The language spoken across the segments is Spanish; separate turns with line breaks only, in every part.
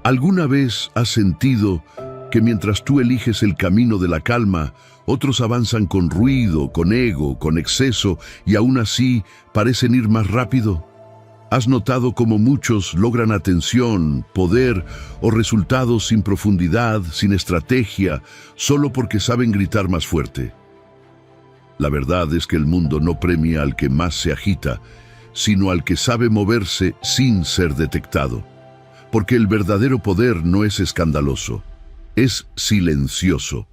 ¿Alguna vez has sentido que mientras tú eliges el camino de la calma, otros avanzan con ruido, con ego, con exceso y aún así parecen ir más rápido? ¿Has notado cómo muchos logran atención, poder o resultados sin profundidad, sin estrategia, solo porque saben gritar más fuerte? La verdad es que el mundo no premia al que más se agita, sino al que sabe moverse sin ser detectado. Porque el verdadero poder no es escandaloso, es silencioso.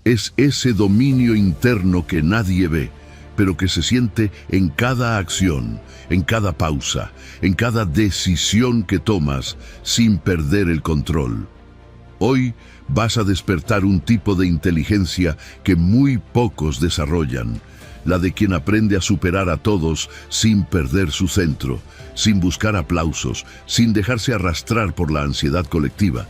Es ese dominio interno que nadie ve, pero que se siente en cada acción, en cada pausa, en cada decisión que tomas sin perder el control. Hoy vas a despertar un tipo de inteligencia que muy pocos desarrollan, la de quien aprende a superar a todos sin perder su centro, sin buscar aplausos, sin dejarse arrastrar por la ansiedad colectiva.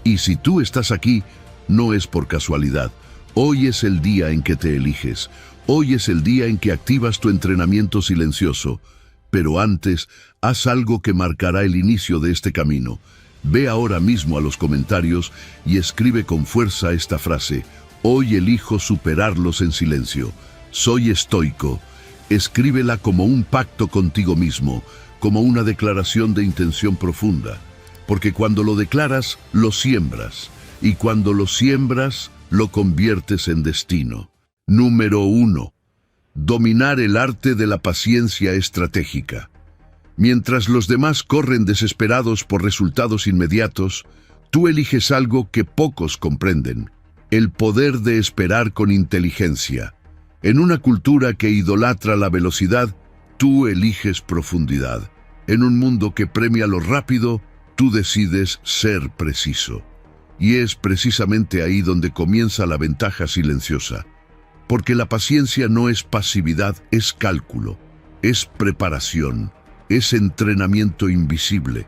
Y si tú estás aquí, no es por casualidad. Hoy es el día en que te eliges. Hoy es el día en que activas tu entrenamiento silencioso. Pero antes, haz algo que marcará el inicio de este camino. Ve ahora mismo a los comentarios y escribe con fuerza esta frase: hoy elijo superarlos en silencio. Soy estoico. Escríbela como un pacto contigo mismo, como una declaración de intención profunda. Porque cuando lo declaras, lo siembras. Y cuando lo siembras, lo conviertes en destino. Número 1. Dominar el arte de la paciencia estratégica. Mientras los demás corren desesperados por resultados inmediatos, tú eliges algo que pocos comprenden: el poder de esperar con inteligencia. En una cultura que idolatra la velocidad, tú eliges profundidad. En un mundo que premia lo rápido, tú decides ser preciso. Y es precisamente ahí donde comienza la ventaja silenciosa. Porque la paciencia no es pasividad, es cálculo, es preparación, es entrenamiento invisible.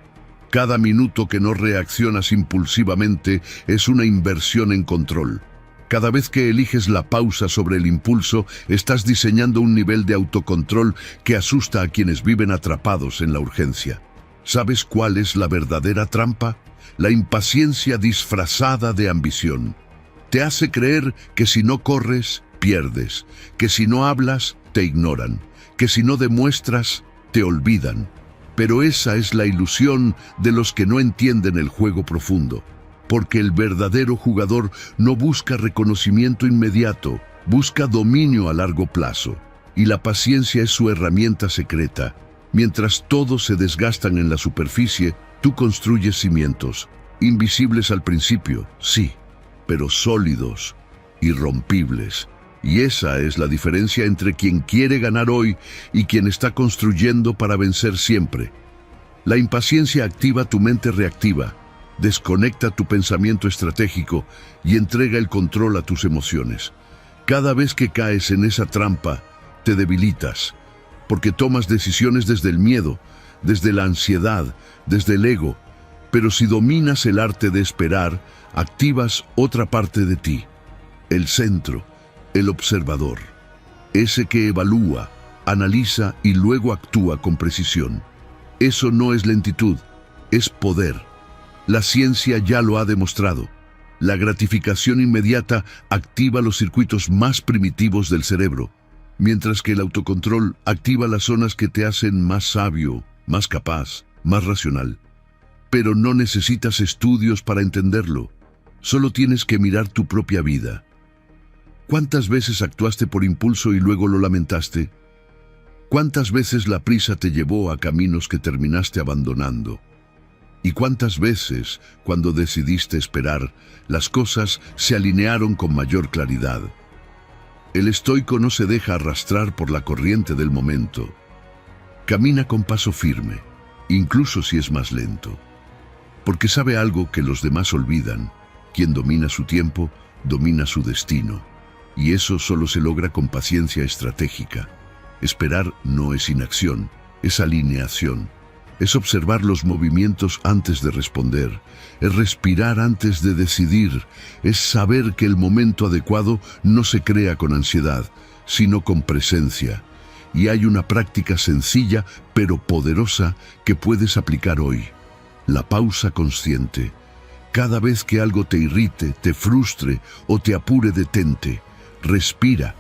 Cada minuto que no reaccionas impulsivamente es una inversión en control. Cada vez que eliges la pausa sobre el impulso, estás diseñando un nivel de autocontrol que asusta a quienes viven atrapados en la urgencia. ¿Sabes cuál es la verdadera trampa? La impaciencia disfrazada de ambición. Te hace creer que si no corres, pierdes, que si no hablas, te ignoran, que si no demuestras, te olvidan. Pero esa es la ilusión de los que no entienden el juego profundo. Porque el verdadero jugador no busca reconocimiento inmediato, busca dominio a largo plazo. Y la paciencia es su herramienta secreta. Mientras todos se desgastan en la superficie, tú construyes cimientos, invisibles al principio, sí, pero sólidos, irrompibles. Y esa es la diferencia entre quien quiere ganar hoy y quien está construyendo para vencer siempre. La impaciencia activa tu mente reactiva, desconecta tu pensamiento estratégico y entrega el control a tus emociones. Cada vez que caes en esa trampa, te debilitas, porque tomas decisiones desde el miedo, desde la ansiedad, desde el ego. Pero si dominas el arte de esperar, activas otra parte de ti, el centro, el observador, ese que evalúa, analiza y luego actúa con precisión. Eso no es lentitud, es poder. La ciencia ya lo ha demostrado. La gratificación inmediata activa los circuitos más primitivos del cerebro, mientras que el autocontrol activa las zonas que te hacen más sabio, más capaz, más racional. Pero no necesitas estudios para entenderlo. Solo tienes que mirar tu propia vida. ¿Cuántas veces actuaste por impulso y luego lo lamentaste? ¿Cuántas veces la prisa te llevó a caminos que terminaste abandonando? ¿Y cuántas veces, cuando decidiste esperar, las cosas se alinearon con mayor claridad? El estoico no se deja arrastrar por la corriente del momento. Camina con paso firme, incluso si es más lento. Porque sabe algo que los demás olvidan: quien domina su tiempo, domina su destino. Y eso solo se logra con paciencia estratégica. Esperar no es inacción, es alineación. Es observar los movimientos antes de responder, es respirar antes de decidir, es saber que el momento adecuado no se crea con ansiedad, sino con presencia. Y hay una práctica sencilla pero poderosa que puedes aplicar hoy: la pausa consciente. Cada vez que algo te irrite, te frustre o te apure, detente. Respira.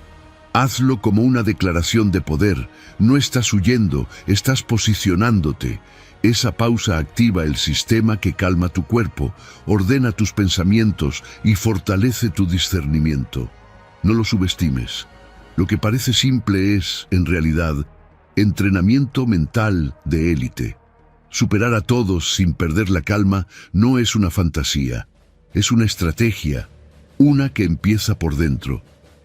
Hazlo como una declaración de poder. No estás huyendo, estás posicionándote. Esa pausa activa el sistema que calma tu cuerpo, ordena tus pensamientos y fortalece tu discernimiento. No lo subestimes. Lo que parece simple es, en realidad, entrenamiento mental de élite. Superar a todos sin perder la calma no es una fantasía, es una estrategia, una que empieza por dentro.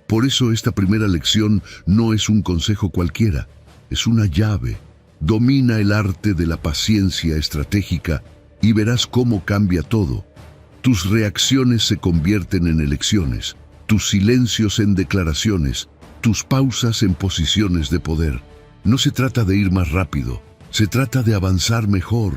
Por eso esta primera lección no es un consejo cualquiera, es una llave. Domina el arte de la paciencia estratégica y verás cómo cambia todo. Tus reacciones se convierten en elecciones, tus silencios en declaraciones, tus pausas en posiciones de poder. No se trata de ir más rápido, se trata de avanzar mejor.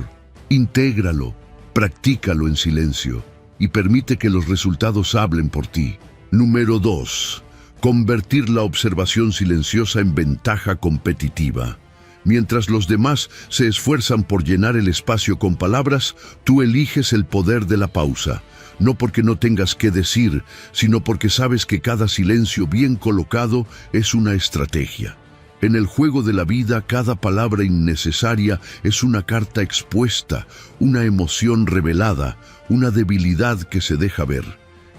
Intégralo, practícalo en silencio y permite que los resultados hablen por ti. Número 2. Convertir la observación silenciosa en ventaja competitiva. Mientras los demás se esfuerzan por llenar el espacio con palabras, tú eliges el poder de la pausa. No porque no tengas qué decir, sino porque sabes que cada silencio bien colocado es una estrategia. En el juego de la vida, cada palabra innecesaria es una carta expuesta, una emoción revelada, una debilidad que se deja ver.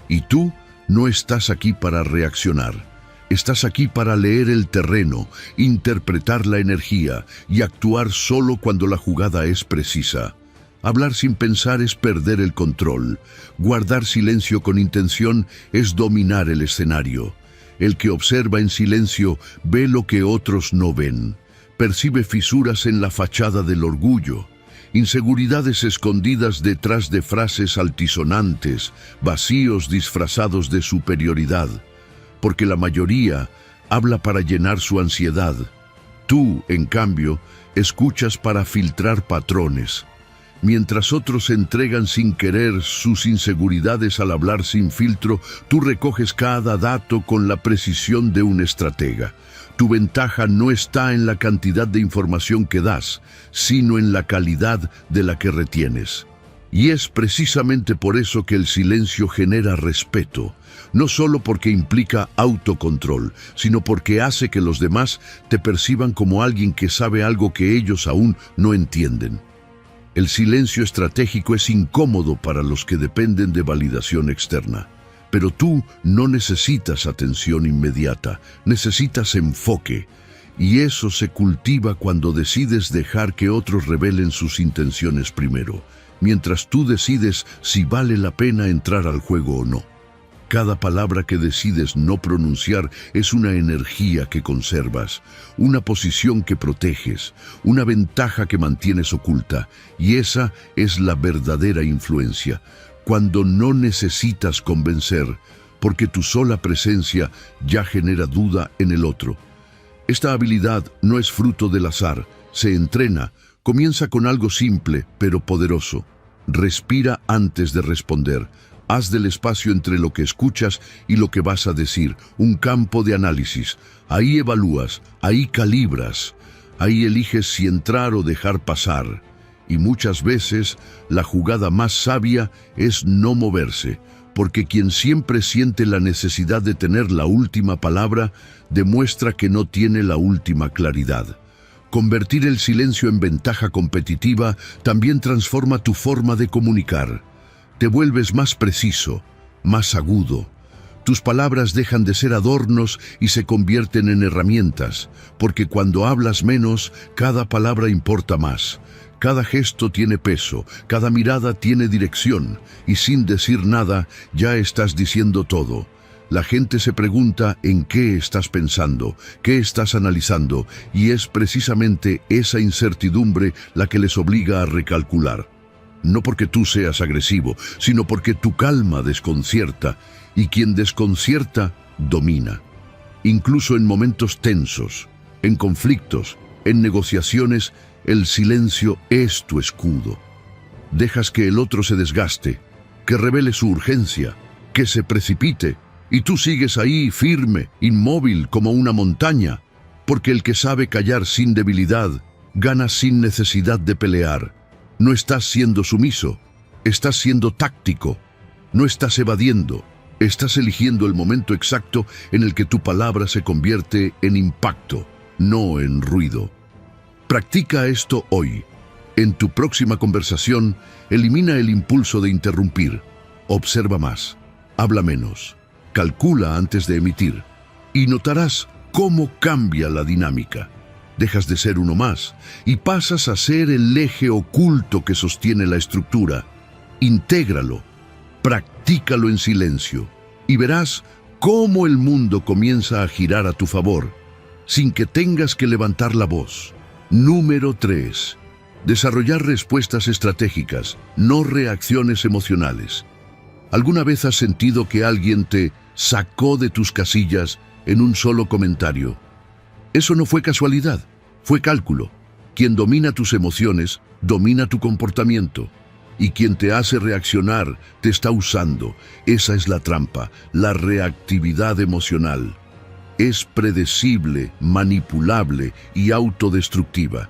Y tú no estás aquí para reaccionar. Estás aquí para leer el terreno, interpretar la energía y actuar solo cuando la jugada es precisa. Hablar sin pensar es perder el control. Guardar silencio con intención es dominar el escenario. El que observa en silencio ve lo que otros no ven. Percibe fisuras en la fachada del orgullo, inseguridades escondidas detrás de frases altisonantes, vacíos disfrazados de superioridad. Porque la mayoría habla para llenar su ansiedad. Tú, en cambio, escuchas para filtrar patrones. Mientras otros entregan sin querer sus inseguridades al hablar sin filtro, tú recoges cada dato con la precisión de un estratega. Tu ventaja no está en la cantidad de información que das, sino en la calidad de la que retienes. Y es precisamente por eso que el silencio genera respeto, no solo porque implica autocontrol, sino porque hace que los demás te perciban como alguien que sabe algo que ellos aún no entienden. El silencio estratégico es incómodo para los que dependen de validación externa. Pero tú no necesitas atención inmediata, necesitas enfoque. Y eso se cultiva cuando decides dejar que otros revelen sus intenciones primero, mientras tú decides si vale la pena entrar al juego o no. Cada palabra que decides no pronunciar es una energía que conservas, una posición que proteges, una ventaja que mantienes oculta, y esa es la verdadera influencia, cuando no necesitas convencer, porque tu sola presencia ya genera duda en el otro. Esta habilidad no es fruto del azar, se entrena, comienza con algo simple pero poderoso. Respira antes de responder. Haz del espacio entre lo que escuchas y lo que vas a decir un campo de análisis. Ahí evalúas, ahí calibras, ahí eliges si entrar o dejar pasar. Y muchas veces la jugada más sabia es no moverse, porque quien siempre siente la necesidad de tener la última palabra demuestra que no tiene la última claridad. Convertir el silencio en ventaja competitiva también transforma tu forma de comunicar. Te vuelves más preciso, más agudo. Tus palabras dejan de ser adornos y se convierten en herramientas, porque cuando hablas menos, cada palabra importa más. Cada gesto tiene peso, cada mirada tiene dirección, y sin decir nada, ya estás diciendo todo. La gente se pregunta en qué estás pensando, qué estás analizando, y es precisamente esa incertidumbre la que les obliga a recalcular. No porque tú seas agresivo, sino porque tu calma desconcierta, y quien desconcierta, domina. Incluso en momentos tensos, en conflictos, en negociaciones, el silencio es tu escudo. Dejas que el otro se desgaste, que revele su urgencia, que se precipite, y tú sigues ahí firme, inmóvil como una montaña, porque el que sabe callar sin debilidad, gana sin necesidad de pelear. No estás siendo sumiso, Estás siendo táctico. No estás evadiendo. Estás eligiendo el momento exacto en el que tu palabra se convierte en impacto, no en ruido. Practica esto hoy. En tu próxima conversación, elimina el impulso de interrumpir. Observa más. Habla menos. Calcula antes de emitir. Y notarás cómo cambia la dinámica. Dejas de ser uno más y pasas a ser el eje oculto que sostiene la estructura. Intégralo, practícalo en silencio y verás cómo el mundo comienza a girar a tu favor, sin que tengas que levantar la voz. Número 3. Desarrollar respuestas estratégicas, no reacciones emocionales. ¿Alguna vez has sentido que alguien te sacó de tus casillas en un solo comentario? Eso no fue casualidad, fue cálculo. Quien domina tus emociones, domina tu comportamiento. Y quien te hace reaccionar, te está usando. Esa es la trampa, la reactividad emocional. Es predecible, manipulable y autodestructiva.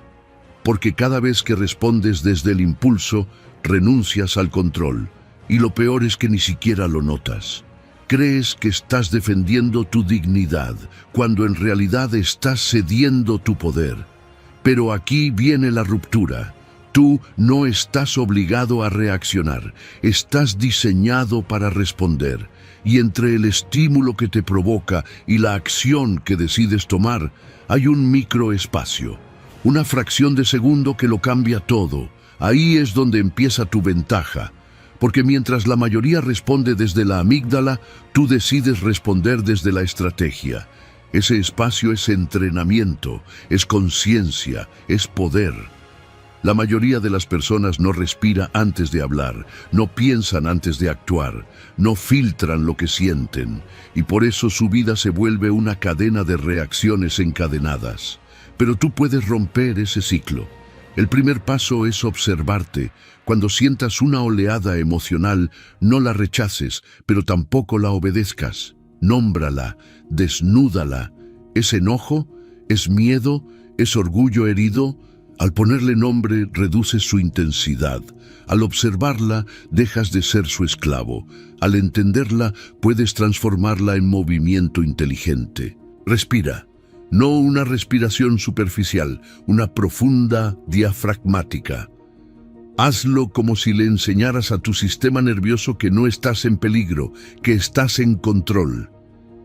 Porque cada vez que respondes desde el impulso, renuncias al control. Y lo peor es que ni siquiera lo notas. Crees que estás defendiendo tu dignidad, cuando en realidad estás cediendo tu poder. Pero aquí viene la ruptura. Tú no estás obligado a reaccionar, estás diseñado para responder. Y entre el estímulo que te provoca y la acción que decides tomar, hay un microespacio, una fracción de segundo que lo cambia todo. Ahí es donde empieza tu ventaja. Porque mientras la mayoría responde desde la amígdala, tú decides responder desde la estrategia. Ese espacio es entrenamiento, es conciencia, es poder. La mayoría de las personas no respira antes de hablar, no piensan antes de actuar, no filtran lo que sienten, y por eso su vida se vuelve una cadena de reacciones encadenadas. Pero tú puedes romper ese ciclo. El primer paso es observarte. Cuando sientas una oleada emocional, no la rechaces, pero tampoco la obedezcas. Nómbrala, desnúdala. ¿Es enojo? ¿Es miedo? ¿Es orgullo herido? Al ponerle nombre, reduces su intensidad. Al observarla, dejas de ser su esclavo. Al entenderla, puedes transformarla en movimiento inteligente. Respira. No una respiración superficial, una profunda diafragmática. Hazlo como si le enseñaras a tu sistema nervioso que no estás en peligro, que estás en control.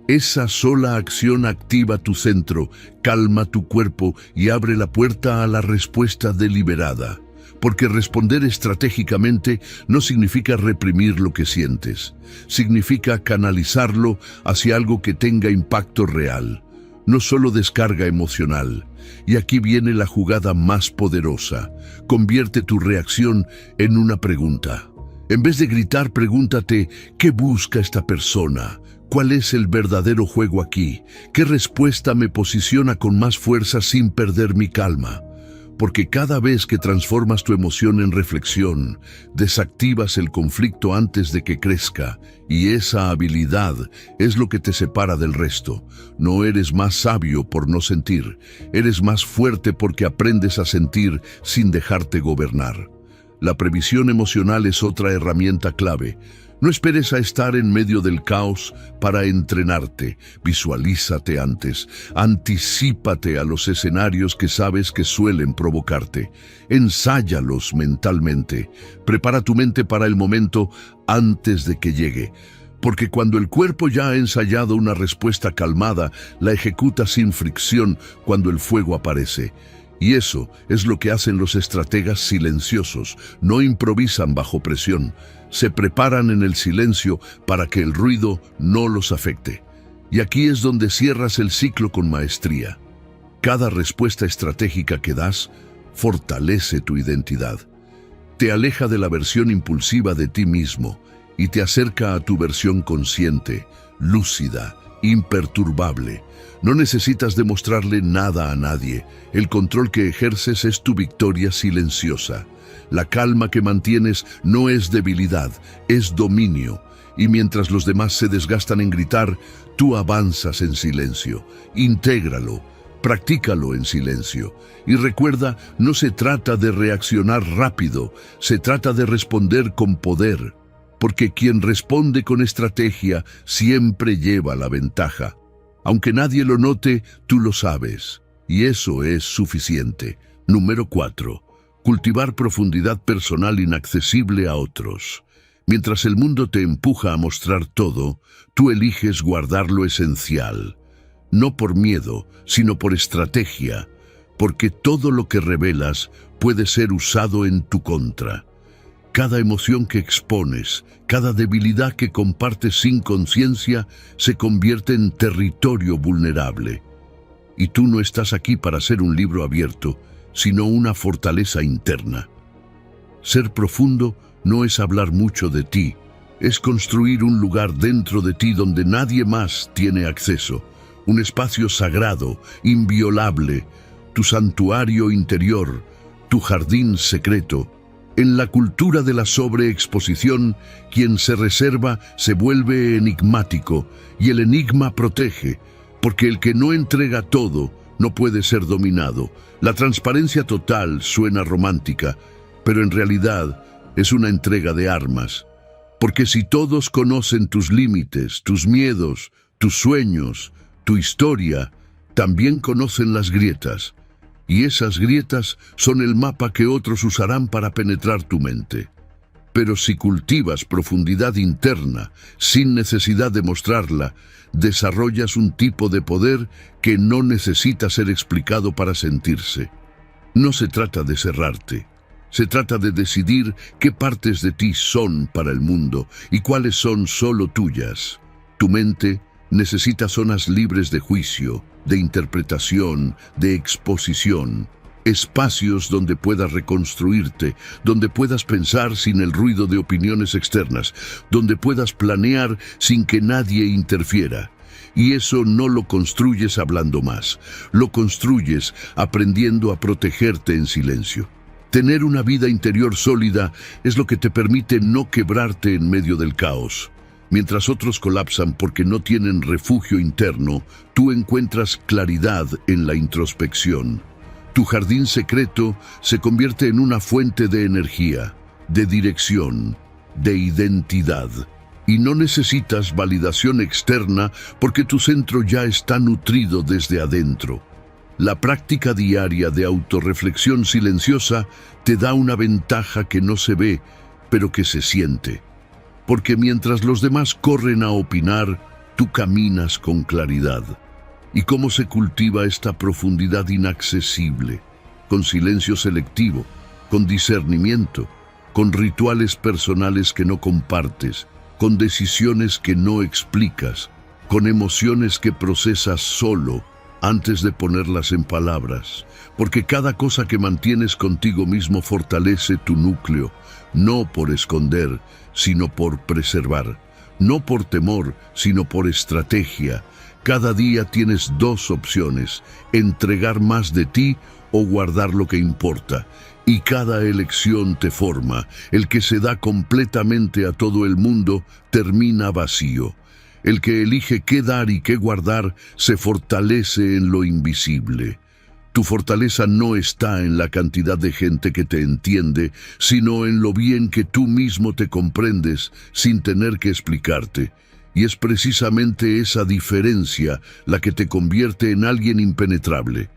Esa sola acción activa tu centro, calma tu cuerpo y abre la puerta a la respuesta deliberada. Porque responder estratégicamente no significa reprimir lo que sientes, significa canalizarlo hacia algo que tenga impacto real. No solo descarga emocional. Y aquí viene la jugada más poderosa. Convierte tu reacción en una pregunta. En vez de gritar, pregúntate, ¿qué busca esta persona? ¿Cuál es el verdadero juego aquí? ¿Qué respuesta me posiciona con más fuerza sin perder mi calma? Porque cada vez que transformas tu emoción en reflexión, desactivas el conflicto antes de que crezca, y esa habilidad es lo que te separa del resto. No eres más sabio por no sentir, eres más fuerte porque aprendes a sentir sin dejarte gobernar. La previsión emocional es otra herramienta clave. No esperes a estar en medio del caos para entrenarte. Visualízate antes. Anticípate a los escenarios que sabes que suelen provocarte. Ensáyalos mentalmente. Prepara tu mente para el momento antes de que llegue. Porque cuando el cuerpo ya ha ensayado una respuesta calmada, la ejecuta sin fricción cuando el fuego aparece. Y eso es lo que hacen los estrategas silenciosos. No improvisan bajo presión. Se preparan en el silencio para que el ruido no los afecte. Y aquí es donde cierras el ciclo con maestría. Cada respuesta estratégica que das fortalece tu identidad. Te aleja de la versión impulsiva de ti mismo y te acerca a tu versión consciente, lúcida, imperturbable. No necesitas demostrarle nada a nadie. El control que ejerces es tu victoria silenciosa. La calma que mantienes no es debilidad, es dominio. Y mientras los demás se desgastan en gritar, tú avanzas en silencio. Intégralo. Practícalo en silencio. Y recuerda, no se trata de reaccionar rápido, se trata de responder con poder. Porque quien responde con estrategia siempre lleva la ventaja. Aunque nadie lo note, tú lo sabes. Y eso es suficiente. Número 4. Cultivar profundidad personal inaccesible a otros. Mientras el mundo te empuja a mostrar todo, tú eliges guardar lo esencial. No por miedo, sino por estrategia, porque todo lo que revelas puede ser usado en tu contra. Cada emoción que expones, cada debilidad que compartes sin conciencia, se convierte en territorio vulnerable. Y tú no estás aquí para ser un libro abierto, sino una fortaleza interna. Ser profundo no es hablar mucho de ti, es construir un lugar dentro de ti donde nadie más tiene acceso. Un espacio sagrado, inviolable, tu santuario interior, tu jardín secreto. En la cultura de la sobreexposición, quien se reserva se vuelve enigmático, y el enigma protege, porque el que no entrega todo no puede ser dominado. La transparencia total suena romántica, pero en realidad es una entrega de armas. Porque si todos conocen tus límites, tus miedos, tus sueños, tu historia, también conocen las grietas, y esas grietas son el mapa que otros usarán para penetrar tu mente. Pero si cultivas profundidad interna, sin necesidad de mostrarla, desarrollas un tipo de poder que no necesita ser explicado para sentirse. No se trata de cerrarte, se trata de decidir qué partes de ti son para el mundo y cuáles son solo tuyas. Tu mente necesita zonas libres de juicio, de interpretación, de exposición. Espacios donde puedas reconstruirte, donde puedas pensar sin el ruido de opiniones externas, donde puedas planear sin que nadie interfiera. Y eso no lo construyes hablando más, lo construyes aprendiendo a protegerte en silencio. Tener una vida interior sólida es lo que te permite no quebrarte en medio del caos. Mientras otros colapsan porque no tienen refugio interno, tú encuentras claridad en la introspección. Tu jardín secreto se convierte en una fuente de energía, de dirección, de identidad. Y no necesitas validación externa porque tu centro ya está nutrido desde adentro. La práctica diaria de autorreflexión silenciosa te da una ventaja que no se ve, pero que se siente. Porque mientras los demás corren a opinar, tú caminas con claridad. ¿Y cómo se cultiva esta profundidad inaccesible? Con silencio selectivo, con discernimiento, con rituales personales que no compartes, con decisiones que no explicas, con emociones que procesas solo antes de ponerlas en palabras. Porque cada cosa que mantienes contigo mismo fortalece tu núcleo, no por esconder, sino por preservar. No por temor, sino por estrategia. Cada día tienes dos opciones: entregar más de ti o guardar lo que importa. Y cada elección te forma. El que se da completamente a todo el mundo termina vacío. El que elige qué dar y qué guardar se fortalece en lo invisible. Tu fortaleza no está en la cantidad de gente que te entiende, sino en lo bien que tú mismo te comprendes sin tener que explicarte. Y es precisamente esa diferencia la que te convierte en alguien impenetrable.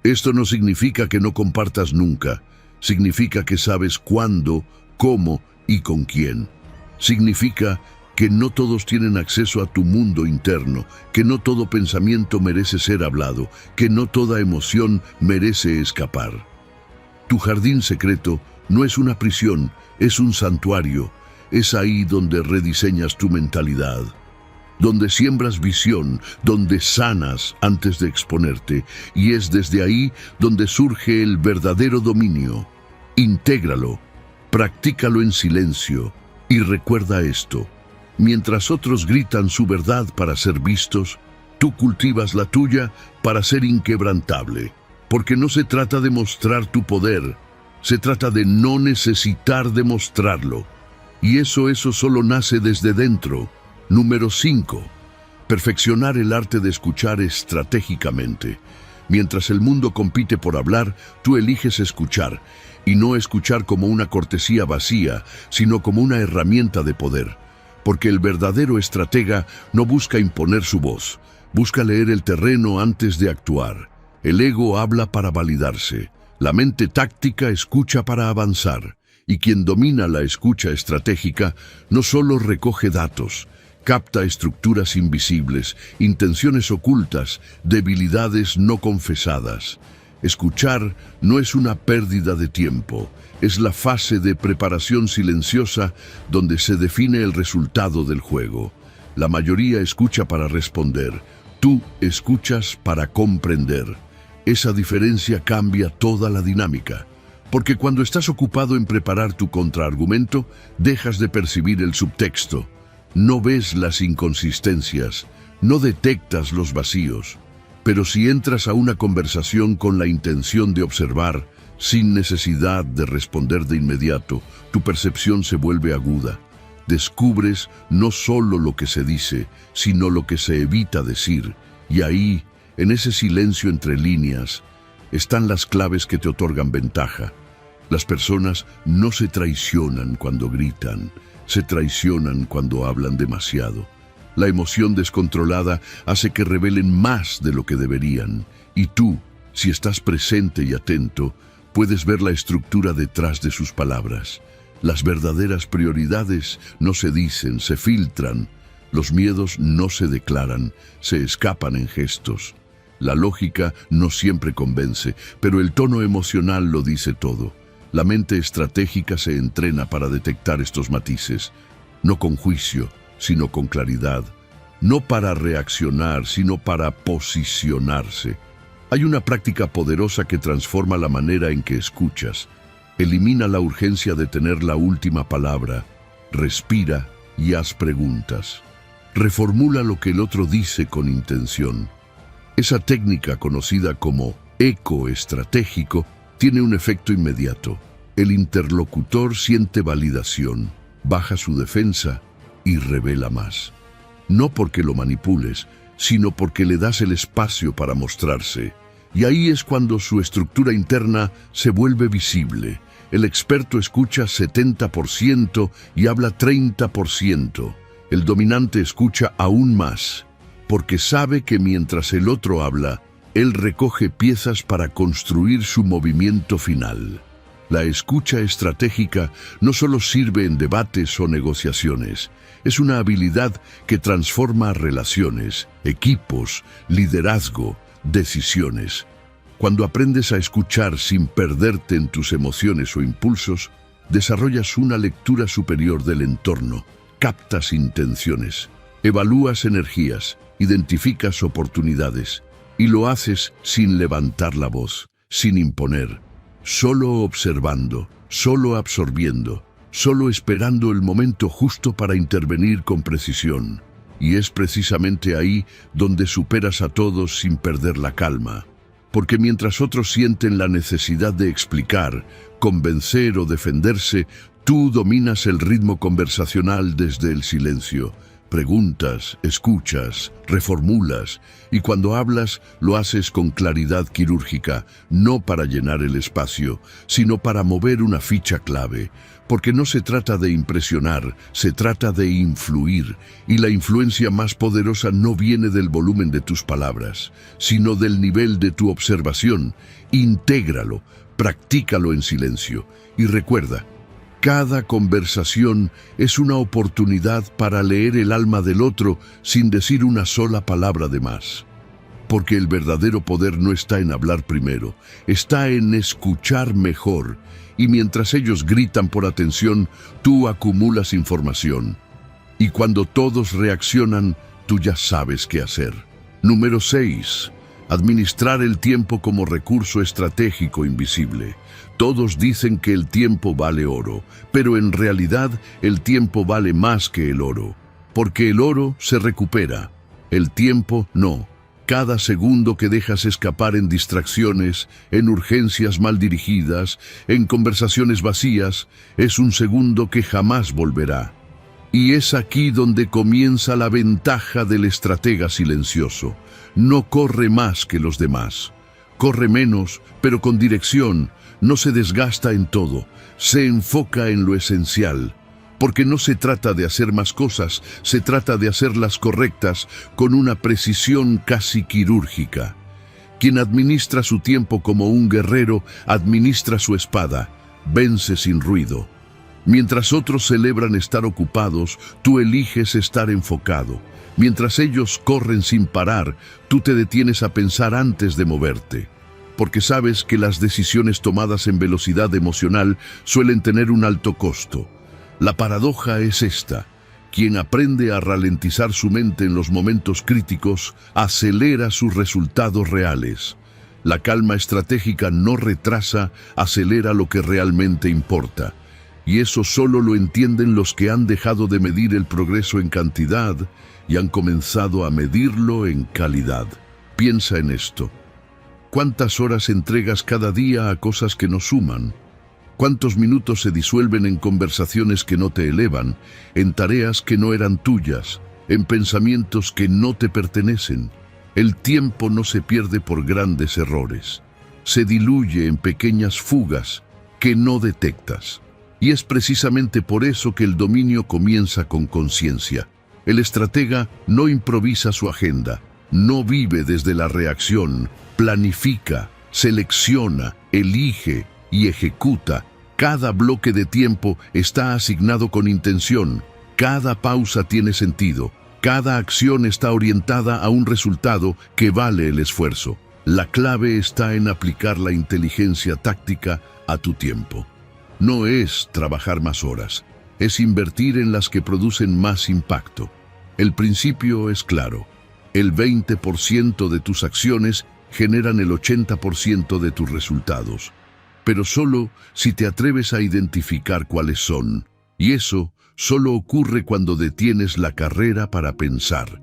Esto no significa que no compartas nunca. Significa que sabes cuándo, cómo y con quién. Significa que no todos tienen acceso a tu mundo interno, que no todo pensamiento merece ser hablado, que no toda emoción merece escapar. Tu jardín secreto no es una prisión, es un santuario. Es ahí donde rediseñas tu mentalidad, donde siembras visión, donde sanas antes de exponerte, y es desde ahí donde surge el verdadero dominio. Intégralo, practícalo en silencio, y recuerda esto: mientras otros gritan su verdad para ser vistos, tú cultivas la tuya para ser inquebrantable. Porque no se trata de mostrar tu poder, se trata de no necesitar demostrarlo. Y eso solo nace desde dentro. Número 5. Perfeccionar el arte de escuchar estratégicamente. Mientras el mundo compite por hablar, tú eliges escuchar, y no escuchar como una cortesía vacía, sino como una herramienta de poder. Porque el verdadero estratega no busca imponer su voz, busca leer el terreno antes de actuar. El ego habla para validarse, la mente táctica escucha para avanzar, y quien domina la escucha estratégica no solo recoge datos, capta estructuras invisibles, intenciones ocultas, debilidades no confesadas. Escuchar no es una pérdida de tiempo, es la fase de preparación silenciosa donde se define el resultado del juego. La mayoría escucha para responder, tú escuchas para comprender. Esa diferencia cambia toda la dinámica, porque cuando estás ocupado en preparar tu contraargumento, dejas de percibir el subtexto. No ves las inconsistencias, no detectas los vacíos. Pero si entras a una conversación con la intención de observar, sin necesidad de responder de inmediato, tu percepción se vuelve aguda. Descubres no solo lo que se dice, sino lo que se evita decir. Y ahí, en ese silencio entre líneas, están las claves que te otorgan ventaja. Las personas no se traicionan cuando gritan, se traicionan cuando hablan demasiado. La emoción descontrolada hace que revelen más de lo que deberían. Y tú, si estás presente y atento, puedes ver la estructura detrás de sus palabras. Las verdaderas prioridades no se dicen, se filtran. Los miedos no se declaran, se escapan en gestos. La lógica no siempre convence, pero el tono emocional lo dice todo. La mente estratégica se entrena para detectar estos matices, no con juicio, sino con claridad, no para reaccionar, sino para posicionarse. Hay una práctica poderosa que transforma la manera en que escuchas. Elimina la urgencia de tener la última palabra, respira y haz preguntas. Reformula lo que el otro dice con intención. Esa técnica, conocida como eco estratégico, tiene un efecto inmediato. El interlocutor siente validación, baja su defensa y revela más. No porque lo manipules, sino porque le das el espacio para mostrarse. Y ahí es cuando su estructura interna se vuelve visible. El experto escucha 70% y habla 30%. El dominante escucha aún más, porque sabe que mientras el otro habla, él recoge piezas para construir su movimiento final. La escucha estratégica no solo sirve en debates o negociaciones, es una habilidad que transforma relaciones, equipos, liderazgo, decisiones. Cuando aprendes a escuchar sin perderte en tus emociones o impulsos, desarrollas una lectura superior del entorno, captas intenciones, evalúas energías, identificas oportunidades, y lo haces sin levantar la voz, sin imponer, solo observando, solo absorbiendo, solo esperando el momento justo para intervenir con precisión. Y es precisamente ahí donde superas a todos sin perder la calma. Porque mientras otros sienten la necesidad de explicar, convencer o defenderse, tú dominas el ritmo conversacional desde el silencio. Preguntas, escuchas, reformulas, y cuando hablas lo haces con claridad quirúrgica, no para llenar el espacio, sino para mover una ficha clave. Porque no se trata de impresionar, se trata de influir, y la influencia más poderosa no viene del volumen de tus palabras, sino del nivel de tu observación. Intégralo, practícalo en silencio, y recuerda, cada conversación es una oportunidad para leer el alma del otro sin decir una sola palabra de más. Porque el verdadero poder no está en hablar primero, está en escuchar mejor. Y mientras ellos gritan por atención, tú acumulas información. Y cuando todos reaccionan, tú ya sabes qué hacer. Número 6. Administrar el tiempo como recurso estratégico invisible. Todos dicen que el tiempo vale oro, pero en realidad el tiempo vale más que el oro. Porque el oro se recupera, el tiempo no. Cada segundo que dejas escapar en distracciones, en urgencias mal dirigidas, en conversaciones vacías, es un segundo que jamás volverá. Y es aquí donde comienza la ventaja del estratega silencioso. No corre más que los demás. corre menos, pero con dirección, no se desgasta en todo, se enfoca en lo esencial. Porque no se trata de hacer más cosas, se trata de hacerlas correctas con una precisión casi quirúrgica. Quien administra su tiempo como un guerrero, administra su espada, vence sin ruido. Mientras otros celebran estar ocupados, tú eliges estar enfocado. Mientras ellos corren sin parar, tú te detienes a pensar antes de moverte. Porque sabes que las decisiones tomadas en velocidad emocional suelen tener un alto costo. La paradoja es esta: quien aprende a ralentizar su mente en los momentos críticos, acelera sus resultados reales. La calma estratégica no retrasa, acelera lo que realmente importa. Y eso solo lo entienden los que han dejado de medir el progreso en cantidad y han comenzado a medirlo en calidad. Piensa en esto. ¿Cuántas horas entregas cada día a cosas que no suman? ¿Cuántos minutos se disuelven en conversaciones que no te elevan, en tareas que no eran tuyas, en pensamientos que no te pertenecen? El tiempo no se pierde por grandes errores. Se diluye en pequeñas fugas que no detectas. Y es precisamente por eso que el dominio comienza con conciencia. El estratega no improvisa su agenda, no vive desde la reacción, planifica, selecciona, elige y ejecuta. Cada bloque de tiempo está asignado con intención, cada pausa tiene sentido, cada acción está orientada a un resultado que vale el esfuerzo. La clave está en aplicar la inteligencia táctica a tu tiempo. No es trabajar más horas, es invertir en las que producen más impacto. El principio es claro: el 20% de tus acciones generan el 80% de tus resultados. Pero solo si te atreves a identificar cuáles son. Y eso solo ocurre cuando detienes la carrera para pensar.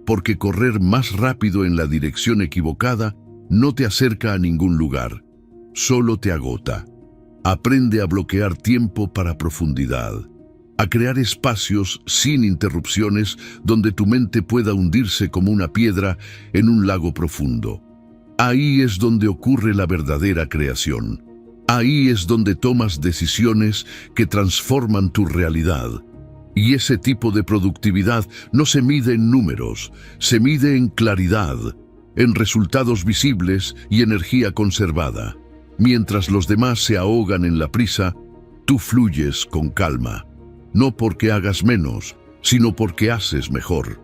Porque correr más rápido en la dirección equivocada no te acerca a ningún lugar, solo te agota. Aprende a bloquear tiempo para profundidad, a crear espacios sin interrupciones donde tu mente pueda hundirse como una piedra en un lago profundo. Ahí es donde ocurre la verdadera creación. Ahí es donde tomas decisiones que transforman tu realidad. Y ese tipo de productividad no se mide en números, se mide en claridad, en resultados visibles y energía conservada. Mientras los demás se ahogan en la prisa, tú fluyes con calma. No porque hagas menos, sino porque haces mejor.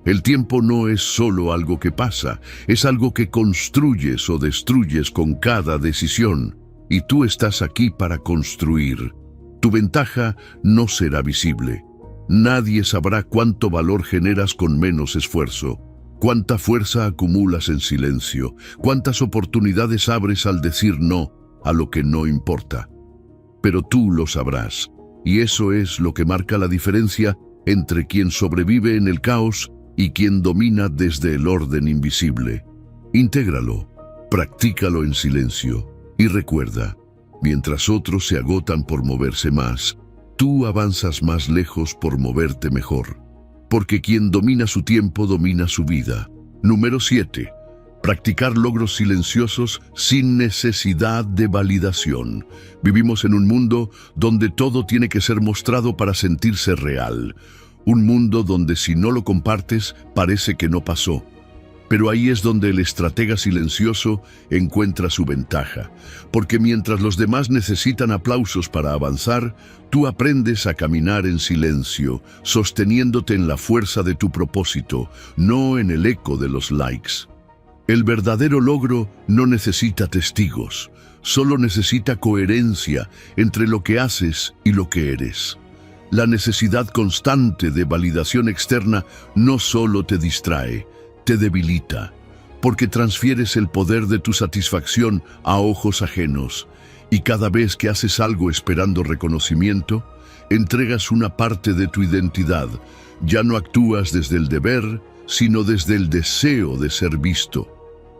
El tiempo no es solo algo que pasa, es algo que construyes o destruyes con cada decisión. Y tú estás aquí para construir. Tu ventaja no será visible. Nadie sabrá cuánto valor generas con menos esfuerzo, cuánta fuerza acumulas en silencio, cuántas oportunidades abres al decir no a lo que no importa. Pero tú lo sabrás, y eso es lo que marca la diferencia entre quien sobrevive en el caos y quien domina desde el orden invisible. Intégralo, practícalo en silencio. Y recuerda, mientras otros se agotan por moverse más, tú avanzas más lejos por moverte mejor. Porque quien domina su tiempo domina su vida. Número 7. Practicar logros silenciosos sin necesidad de validación. Vivimos en un mundo donde todo tiene que ser mostrado para sentirse real. Un mundo donde si no lo compartes, parece que no pasó. Pero ahí es donde el estratega silencioso encuentra su ventaja, porque mientras los demás necesitan aplausos para avanzar, tú aprendes a caminar en silencio, sosteniéndote en la fuerza de tu propósito, no en el eco de los likes. El verdadero logro no necesita testigos, solo necesita coherencia entre lo que haces y lo que eres. La necesidad constante de validación externa no solo te distrae, te debilita, porque transfieres el poder de tu satisfacción a ojos ajenos, y cada vez que haces algo esperando reconocimiento, entregas una parte de tu identidad. Ya no actúas desde el deber, sino desde el deseo de ser visto.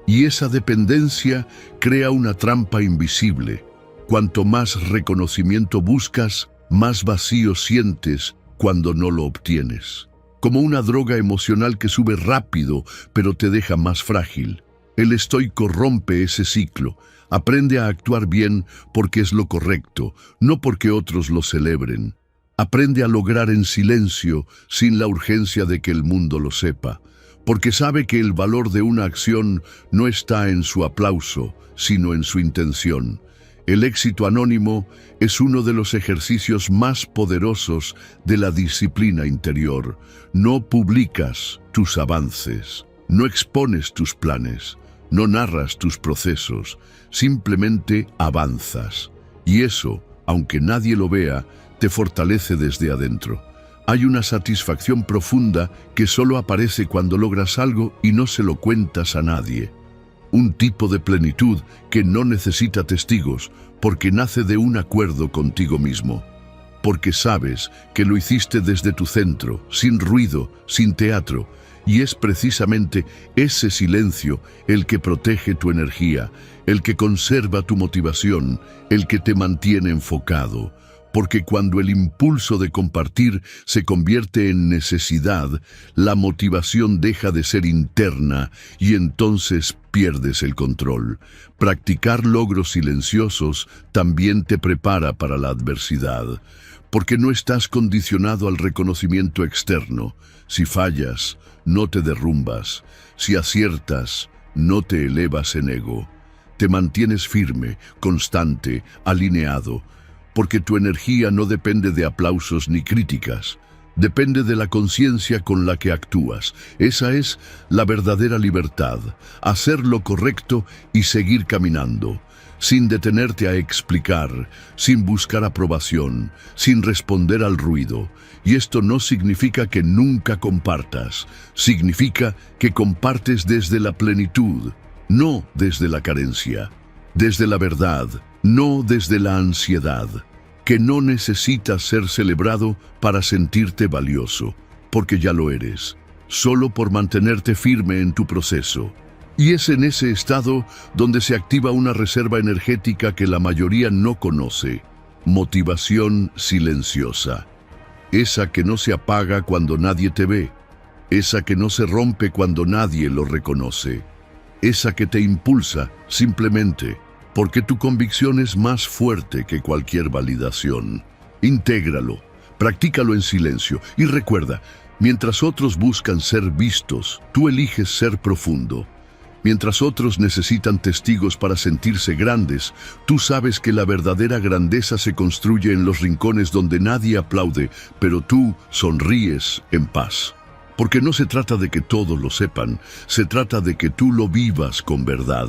Y esa dependencia crea una trampa invisible. Cuanto más reconocimiento buscas, más vacío sientes cuando no lo obtienes. Como una droga emocional que sube rápido, pero te deja más frágil. El estoico rompe ese ciclo, aprende a actuar bien porque es lo correcto, no porque otros lo celebren. Aprende a lograr en silencio, sin la urgencia de que el mundo lo sepa, porque sabe que el valor de una acción no está en su aplauso, sino en su intención. El éxito anónimo es uno de los ejercicios más poderosos de la disciplina interior. No publicas tus avances, no expones tus planes, no narras tus procesos, simplemente avanzas. Y eso, aunque nadie lo vea, te fortalece desde adentro. Hay una satisfacción profunda que solo aparece cuando logras algo y no se lo cuentas a nadie. Un tipo de plenitud que no necesita testigos porque nace de un acuerdo contigo mismo. Porque sabes que lo hiciste desde tu centro, sin ruido, sin teatro, y es precisamente ese silencio el que protege tu energía, el que conserva tu motivación, el que te mantiene enfocado. Porque cuando el impulso de compartir se convierte en necesidad, la motivación deja de ser interna y entonces pierdes el control. Practicar logros silenciosos también te prepara para la adversidad, porque no estás condicionado al reconocimiento externo. Si fallas, no te derrumbas. Si aciertas, no te elevas en ego. Te mantienes firme, constante, alineado, porque tu energía no depende de aplausos ni críticas, depende de la conciencia con la que actúas. Esa es la verdadera libertad, hacer lo correcto y seguir caminando, sin detenerte a explicar, sin buscar aprobación, sin responder al ruido. Y esto no significa que nunca compartas, significa que compartes desde la plenitud, no desde la carencia, desde la verdad, no desde la ansiedad, que no necesitas ser celebrado para sentirte valioso, porque ya lo eres, solo por mantenerte firme en tu proceso. Y es en ese estado donde se activa una reserva energética que la mayoría no conoce, motivación silenciosa. Esa que no se apaga cuando nadie te ve, esa que no se rompe cuando nadie lo reconoce, esa que te impulsa simplemente porque tu convicción es más fuerte que cualquier validación. Intégralo, practícalo en silencio y recuerda, mientras otros buscan ser vistos, tú eliges ser profundo. Mientras otros necesitan testigos para sentirse grandes, tú sabes que la verdadera grandeza se construye en los rincones donde nadie aplaude, pero tú sonríes en paz. Porque no se trata de que todos lo sepan, se trata de que tú lo vivas con verdad.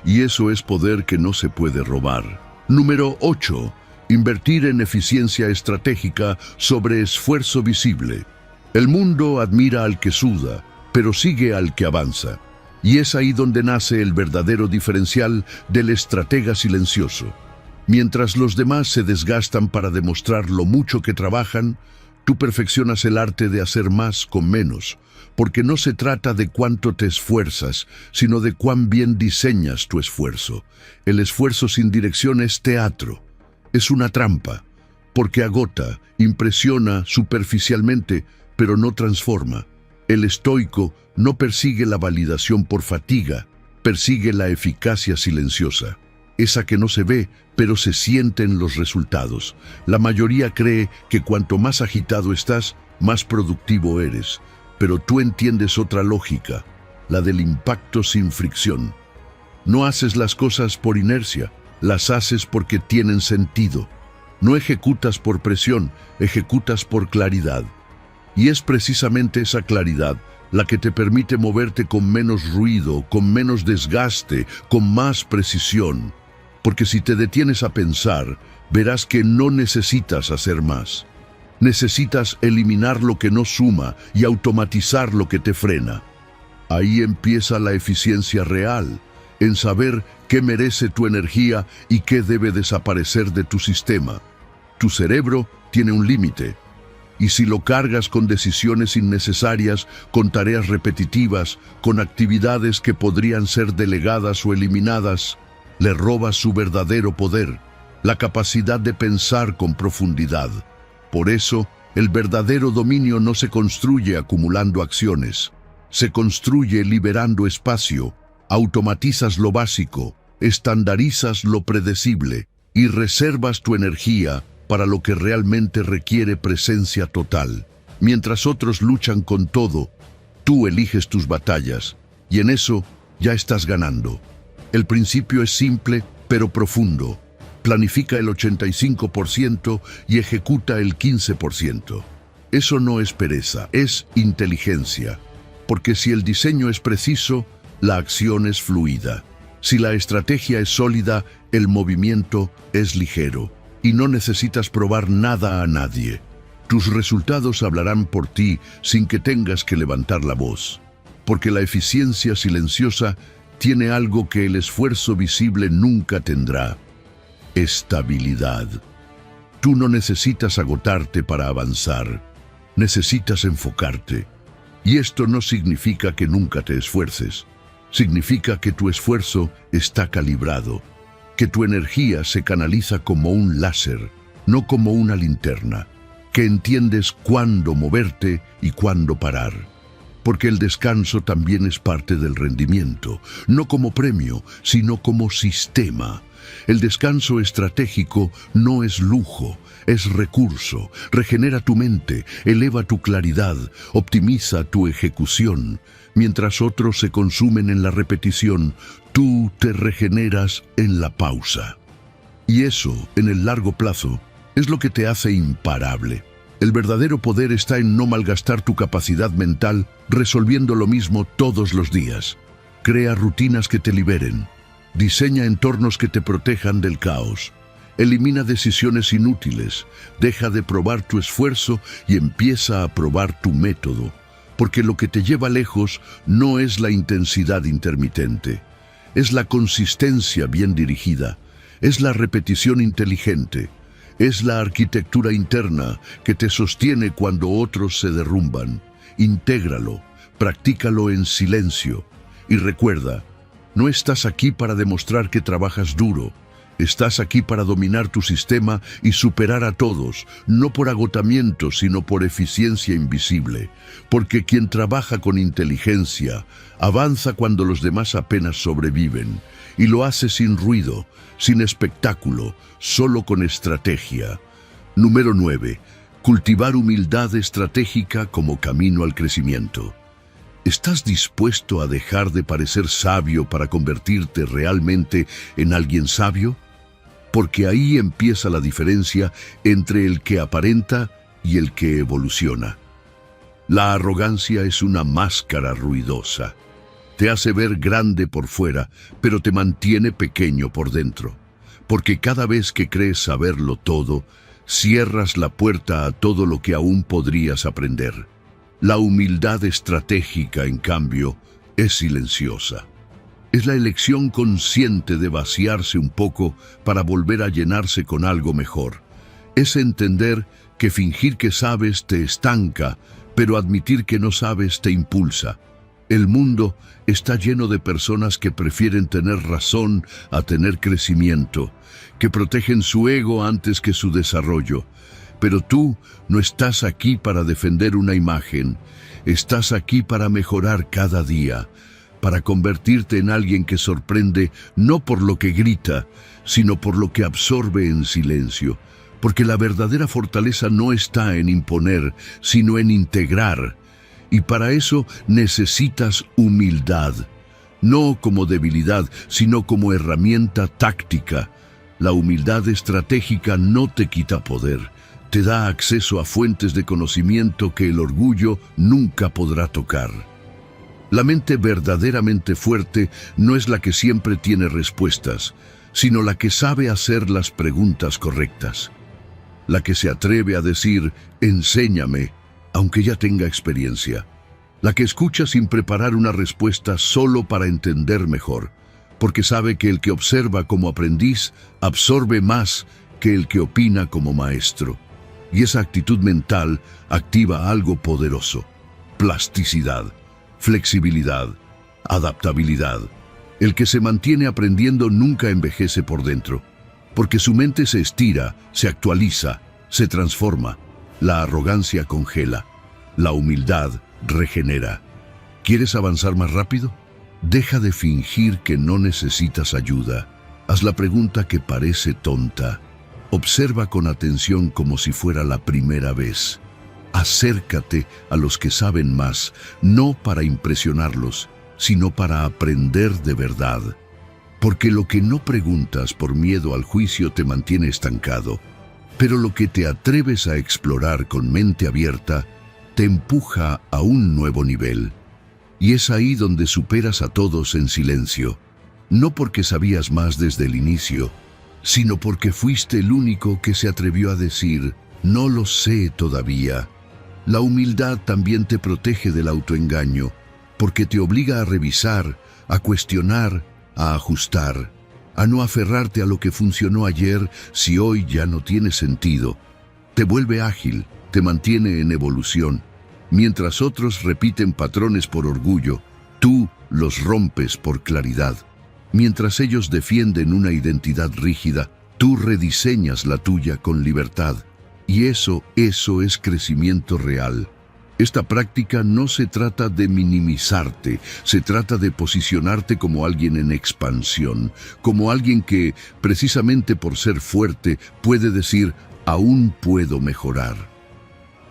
Y eso es poder que no se puede robar. Número 8. Invertir en eficiencia estratégica sobre esfuerzo visible. El mundo admira al que suda, pero sigue al que avanza. Y es ahí donde nace el verdadero diferencial del estratega silencioso. Mientras los demás se desgastan para demostrar lo mucho que trabajan, tú perfeccionas el arte de hacer más con menos, porque no se trata de cuánto te esfuerzas, sino de cuán bien diseñas tu esfuerzo. El esfuerzo sin dirección es teatro, es una trampa, porque agota, impresiona superficialmente, pero no transforma. El estoico no persigue la validación por fatiga, persigue la eficacia silenciosa. Esa que no se ve, pero se siente en los resultados. La mayoría cree que cuanto más agitado estás, más productivo eres. Pero tú entiendes otra lógica, la del impacto sin fricción. No haces las cosas por inercia, las haces porque tienen sentido. No ejecutas por presión, ejecutas por claridad. Y es precisamente esa claridad la que te permite moverte con menos ruido, con menos desgaste, con más precisión. Porque si te detienes a pensar, verás que no necesitas hacer más. Necesitas eliminar lo que no suma y automatizar lo que te frena. Ahí empieza la eficiencia real, en saber qué merece tu energía y qué debe desaparecer de tu sistema. Tu cerebro tiene un límite, y si lo cargas con decisiones innecesarias, con tareas repetitivas, con actividades que podrían ser delegadas o eliminadas, le robas su verdadero poder, la capacidad de pensar con profundidad. Por eso, el verdadero dominio no se construye acumulando acciones, se construye liberando espacio, Automatizas lo básico, estandarizas lo predecible y reservas tu energía para lo que realmente requiere presencia total. Mientras otros luchan con todo, tú eliges tus batallas y en eso ya estás ganando. El principio es simple pero profundo. Planifica el 85% y ejecuta el 15%. Eso no es pereza, es inteligencia. Porque si el diseño es preciso, la acción es fluida. Si la estrategia es sólida, el movimiento es ligero. Y no necesitas probar nada a nadie. Tus resultados hablarán por ti sin que tengas que levantar la voz. Porque la eficiencia silenciosa tiene algo que el esfuerzo visible nunca tendrá: estabilidad. Tú no necesitas agotarte para avanzar, necesitas enfocarte. Y esto no significa que nunca te esfuerces, significa que tu esfuerzo está calibrado, que tu energía se canaliza como un láser, no como una linterna, que entiendes cuándo moverte y cuándo parar. Porque el descanso también es parte del rendimiento, no como premio, sino como sistema. El descanso estratégico no es lujo, es recurso. Regenera tu mente, eleva tu claridad, optimiza tu ejecución. Mientras otros se consumen en la repetición, tú te regeneras en la pausa. Y eso, en el largo plazo, es lo que te hace imparable. El verdadero poder está en no malgastar tu capacidad mental resolviendo lo mismo todos los días. Crea rutinas que te liberen. Diseña entornos que te protejan del caos. Elimina decisiones inútiles. Deja de probar tu esfuerzo y empieza a probar tu método. Porque lo que te lleva lejos no es la intensidad intermitente. Es la consistencia bien dirigida. Es la repetición inteligente. Es la arquitectura interna que te sostiene cuando otros se derrumban. Intégralo, practícalo en silencio. Y recuerda, no estás aquí para demostrar que trabajas duro. Estás aquí para dominar tu sistema y superar a todos, no por agotamiento, sino por eficiencia invisible. Porque quien trabaja con inteligencia avanza cuando los demás apenas sobreviven. Y lo hace sin ruido, sin espectáculo, solo con estrategia. Número 9. Cultivar humildad estratégica como camino al crecimiento. ¿Estás dispuesto a dejar de parecer sabio para convertirte realmente en alguien sabio? Porque ahí empieza la diferencia entre el que aparenta y el que evoluciona. La arrogancia es una máscara ruidosa. Te hace ver grande por fuera, pero te mantiene pequeño por dentro. Porque cada vez que crees saberlo todo, cierras la puerta a todo lo que aún podrías aprender. La humildad estratégica, en cambio, es silenciosa. Es la elección consciente de vaciarse un poco para volver a llenarse con algo mejor. Es entender que fingir que sabes te estanca, pero admitir que no sabes te impulsa. El mundo está lleno de personas que prefieren tener razón a tener crecimiento, que protegen su ego antes que su desarrollo. Pero tú no estás aquí para defender una imagen, estás aquí para mejorar cada día, para convertirte en alguien que sorprende no por lo que grita, sino por lo que absorbe en silencio. Porque la verdadera fortaleza no está en imponer, sino en integrar. Y para eso necesitas humildad, no como debilidad, sino como herramienta táctica. La humildad estratégica no te quita poder, te da acceso a fuentes de conocimiento que el orgullo nunca podrá tocar. La mente verdaderamente fuerte no es la que siempre tiene respuestas, sino la que sabe hacer las preguntas correctas. La que se atreve a decir, enséñame, aunque ya tenga experiencia. La que escucha sin preparar una respuesta solo para entender mejor, porque sabe que el que observa como aprendiz absorbe más que el que opina como maestro. Y esa actitud mental activa algo poderoso: plasticidad, flexibilidad, adaptabilidad. El que se mantiene aprendiendo nunca envejece por dentro, porque su mente se estira, se actualiza, se transforma. La arrogancia congela, la humildad regenera. ¿Quieres avanzar más rápido? Deja de fingir que no necesitas ayuda. Haz la pregunta que parece tonta. Observa con atención como si fuera la primera vez. Acércate a los que saben más, no para impresionarlos, sino para aprender de verdad. Porque lo que no preguntas por miedo al juicio te mantiene estancado, pero lo que te atreves a explorar con mente abierta te empuja a un nuevo nivel. Y es ahí donde superas a todos en silencio, no porque sabías más desde el inicio, sino porque fuiste el único que se atrevió a decir, no lo sé todavía. La humildad también te protege del autoengaño, porque te obliga a revisar, a cuestionar, a ajustar, a no aferrarte a lo que funcionó ayer si hoy ya no tiene sentido. Te vuelve ágil, te mantiene en evolución. Mientras otros repiten patrones por orgullo, tú los rompes por claridad. Mientras ellos defienden una identidad rígida, tú rediseñas la tuya con libertad. Y eso es crecimiento real. Esta práctica no se trata de minimizarte, se trata de posicionarte como alguien en expansión, como alguien que, precisamente por ser fuerte, puede decir, aún puedo mejorar.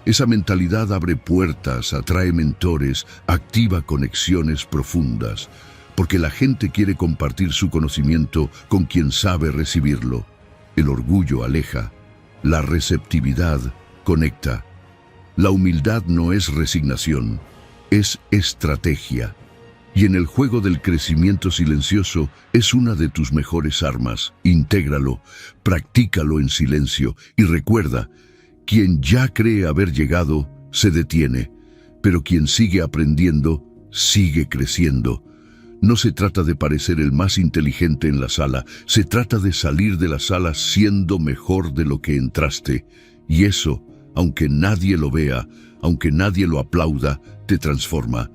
Esa mentalidad abre puertas, atrae mentores, activa conexiones profundas, porque la gente quiere compartir su conocimiento con quien sabe recibirlo. El orgullo aleja, la receptividad conecta. La humildad no es resignación, es estrategia. Y en el juego del crecimiento silencioso es una de tus mejores armas. Intégralo, practícalo en silencio y recuerda, quien ya cree haber llegado se detiene, pero quien sigue aprendiendo sigue creciendo. No se trata de parecer el más inteligente en la sala, se trata de salir de la sala siendo mejor de lo que entraste. Y eso, aunque nadie lo vea, aunque nadie lo aplauda, te transforma.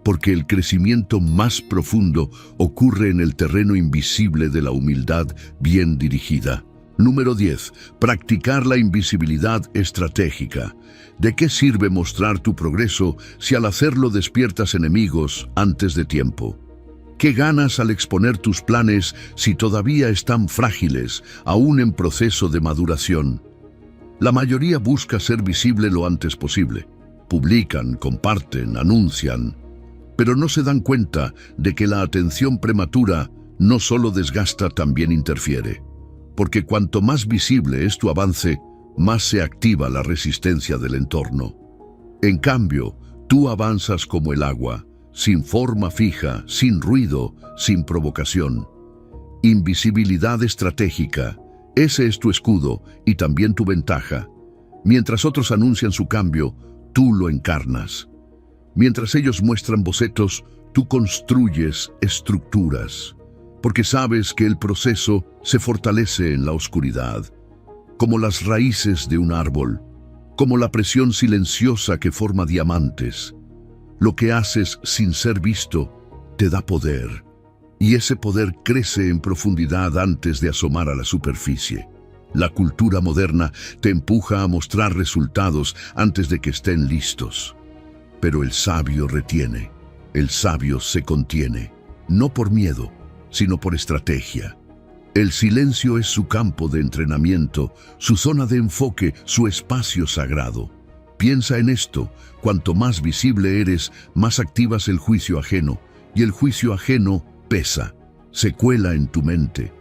Porque el crecimiento más profundo ocurre en el terreno invisible de la humildad bien dirigida. Número 10. Practicar la invisibilidad estratégica. ¿De qué sirve mostrar tu progreso si al hacerlo despiertas enemigos antes de tiempo? ¿Qué ganas al exponer tus planes si todavía están frágiles, aún en proceso de maduración? La mayoría busca ser visible lo antes posible. Publican, comparten, anuncian, pero no se dan cuenta de que la atención prematura no solo desgasta, también interfiere. Porque cuanto más visible es tu avance, más se activa la resistencia del entorno. En cambio, tú avanzas como el agua, sin forma fija, sin ruido, sin provocación. Invisibilidad estratégica. Ese es tu escudo y también tu ventaja. Mientras otros anuncian su cambio, tú lo encarnas. Mientras ellos muestran bocetos, tú construyes estructuras. Porque sabes que el proceso se fortalece en la oscuridad, como las raíces de un árbol, como la presión silenciosa que forma diamantes. Lo que haces sin ser visto te da poder, y ese poder crece en profundidad antes de asomar a la superficie. La cultura moderna te empuja a mostrar resultados antes de que estén listos. Pero el sabio retiene, el sabio se contiene, no por miedo, sino por estrategia. El silencio es su campo de entrenamiento, su zona de enfoque, su espacio sagrado. Piensa en esto, cuanto más visible eres, más activas el juicio ajeno, y el juicio ajeno pesa, se cuela en tu mente,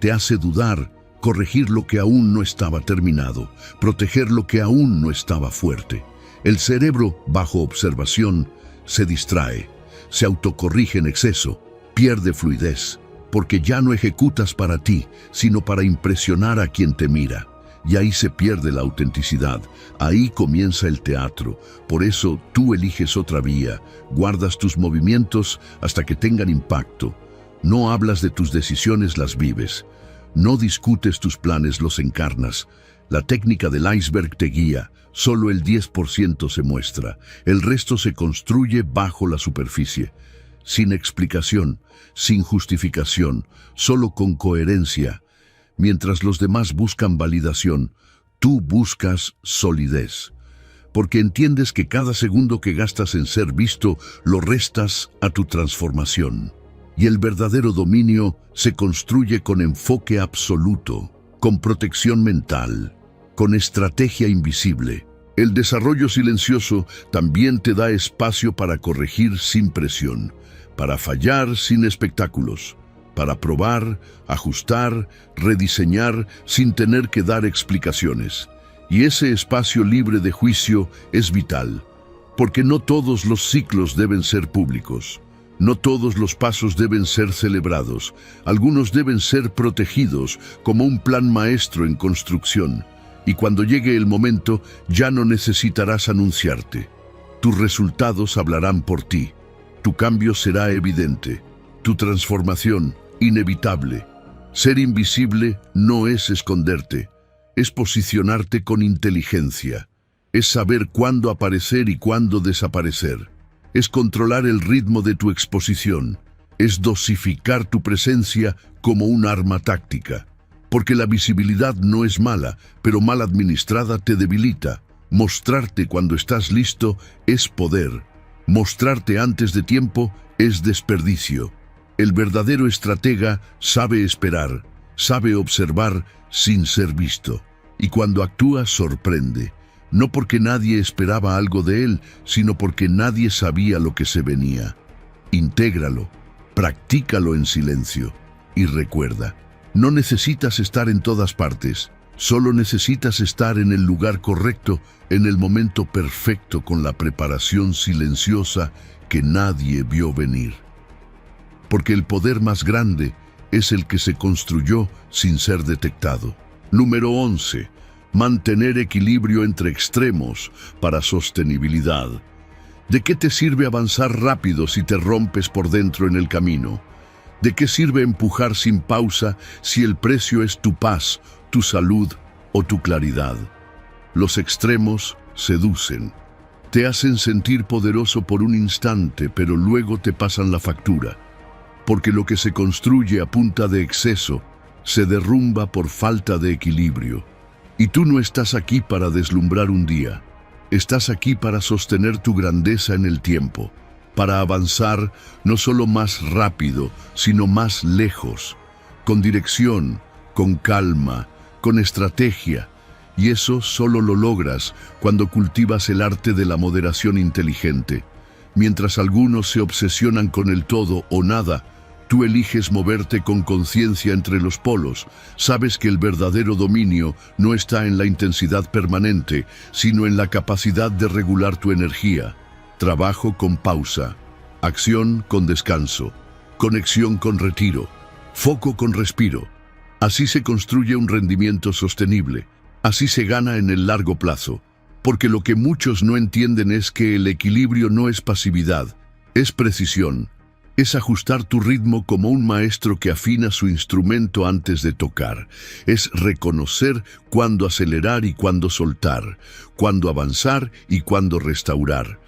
te hace dudar, corregir lo que aún no estaba terminado, proteger lo que aún no estaba fuerte. El cerebro, bajo observación, se distrae, se autocorrige en exceso, pierde fluidez, porque ya no ejecutas para ti, sino para impresionar a quien te mira. Y ahí se pierde la autenticidad, ahí comienza el teatro. Por eso tú eliges otra vía, guardas tus movimientos hasta que tengan impacto. No hablas de tus decisiones, las vives. No discutes tus planes, los encarnas. La técnica del iceberg te guía, solo el 10% se muestra, el resto se construye bajo la superficie. Sin explicación, sin justificación, solo con coherencia. Mientras los demás buscan validación, tú buscas solidez. Porque entiendes que cada segundo que gastas en ser visto, lo restas a tu transformación. Y el verdadero dominio se construye con enfoque absoluto, con protección mental, con estrategia invisible. El desarrollo silencioso también te da espacio para corregir sin presión, para fallar sin espectáculos, para probar, ajustar, rediseñar sin tener que dar explicaciones. Y ese espacio libre de juicio es vital, porque no todos los ciclos deben ser públicos. No todos los pasos deben ser celebrados, algunos deben ser protegidos como un plan maestro en construcción, y cuando llegue el momento ya no necesitarás anunciarte. Tus resultados hablarán por ti, tu cambio será evidente, tu transformación inevitable. Ser invisible no es esconderte, es posicionarte con inteligencia, es saber cuándo aparecer y cuándo desaparecer. Es controlar el ritmo de tu exposición, es dosificar tu presencia como un arma táctica. Porque la visibilidad no es mala, pero mal administrada te debilita. Mostrarte cuando estás listo es poder. Mostrarte antes de tiempo es desperdicio. El verdadero estratega sabe esperar, sabe observar sin ser visto. Y cuando actúa sorprende. No porque nadie esperaba algo de él, sino porque nadie sabía lo que se venía. Intégralo, practícalo en silencio y recuerda, no necesitas estar en todas partes, solo necesitas estar en el lugar correcto, en el momento perfecto con la preparación silenciosa que nadie vio venir. Porque el poder más grande es el que se construyó sin ser detectado. Número 11. Mantener equilibrio entre extremos para sostenibilidad. ¿De qué te sirve avanzar rápido si te rompes por dentro en el camino? ¿De qué sirve empujar sin pausa si el precio es tu paz, tu salud o tu claridad? Los extremos seducen. Te hacen sentir poderoso por un instante, pero luego te pasan la factura. Porque lo que se construye a punta de exceso se derrumba por falta de equilibrio. Y tú no estás aquí para deslumbrar un día, estás aquí para sostener tu grandeza en el tiempo, para avanzar no solo más rápido, sino más lejos, con dirección, con calma, con estrategia. Y eso solo lo logras cuando cultivas el arte de la moderación inteligente. Mientras algunos se obsesionan con el todo o nada, tú eliges moverte con conciencia entre los polos. Sabes que el verdadero dominio no está en la intensidad permanente, sino en la capacidad de regular tu energía. Trabajo con pausa, acción con descanso, conexión con retiro, foco con respiro. Así se construye un rendimiento sostenible, así se gana en el largo plazo. Porque lo que muchos no entienden es que el equilibrio no es pasividad, es precisión. Es ajustar tu ritmo como un maestro que afina su instrumento antes de tocar. Es reconocer cuándo acelerar y cuándo soltar, cuándo avanzar y cuándo restaurar.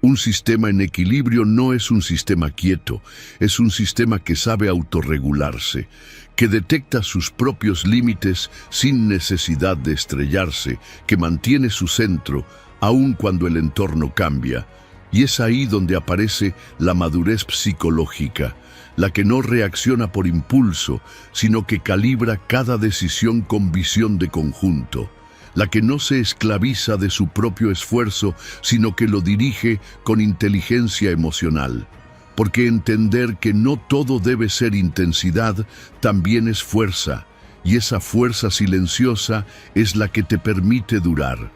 Un sistema en equilibrio no es un sistema quieto, es un sistema que sabe autorregularse, que detecta sus propios límites sin necesidad de estrellarse, que mantiene su centro, aun cuando el entorno cambia. Y es ahí donde aparece la madurez psicológica, la que no reacciona por impulso, sino que calibra cada decisión con visión de conjunto, la que no se esclaviza de su propio esfuerzo, sino que lo dirige con inteligencia emocional. Porque entender que no todo debe ser intensidad también es fuerza, y esa fuerza silenciosa es la que te permite durar.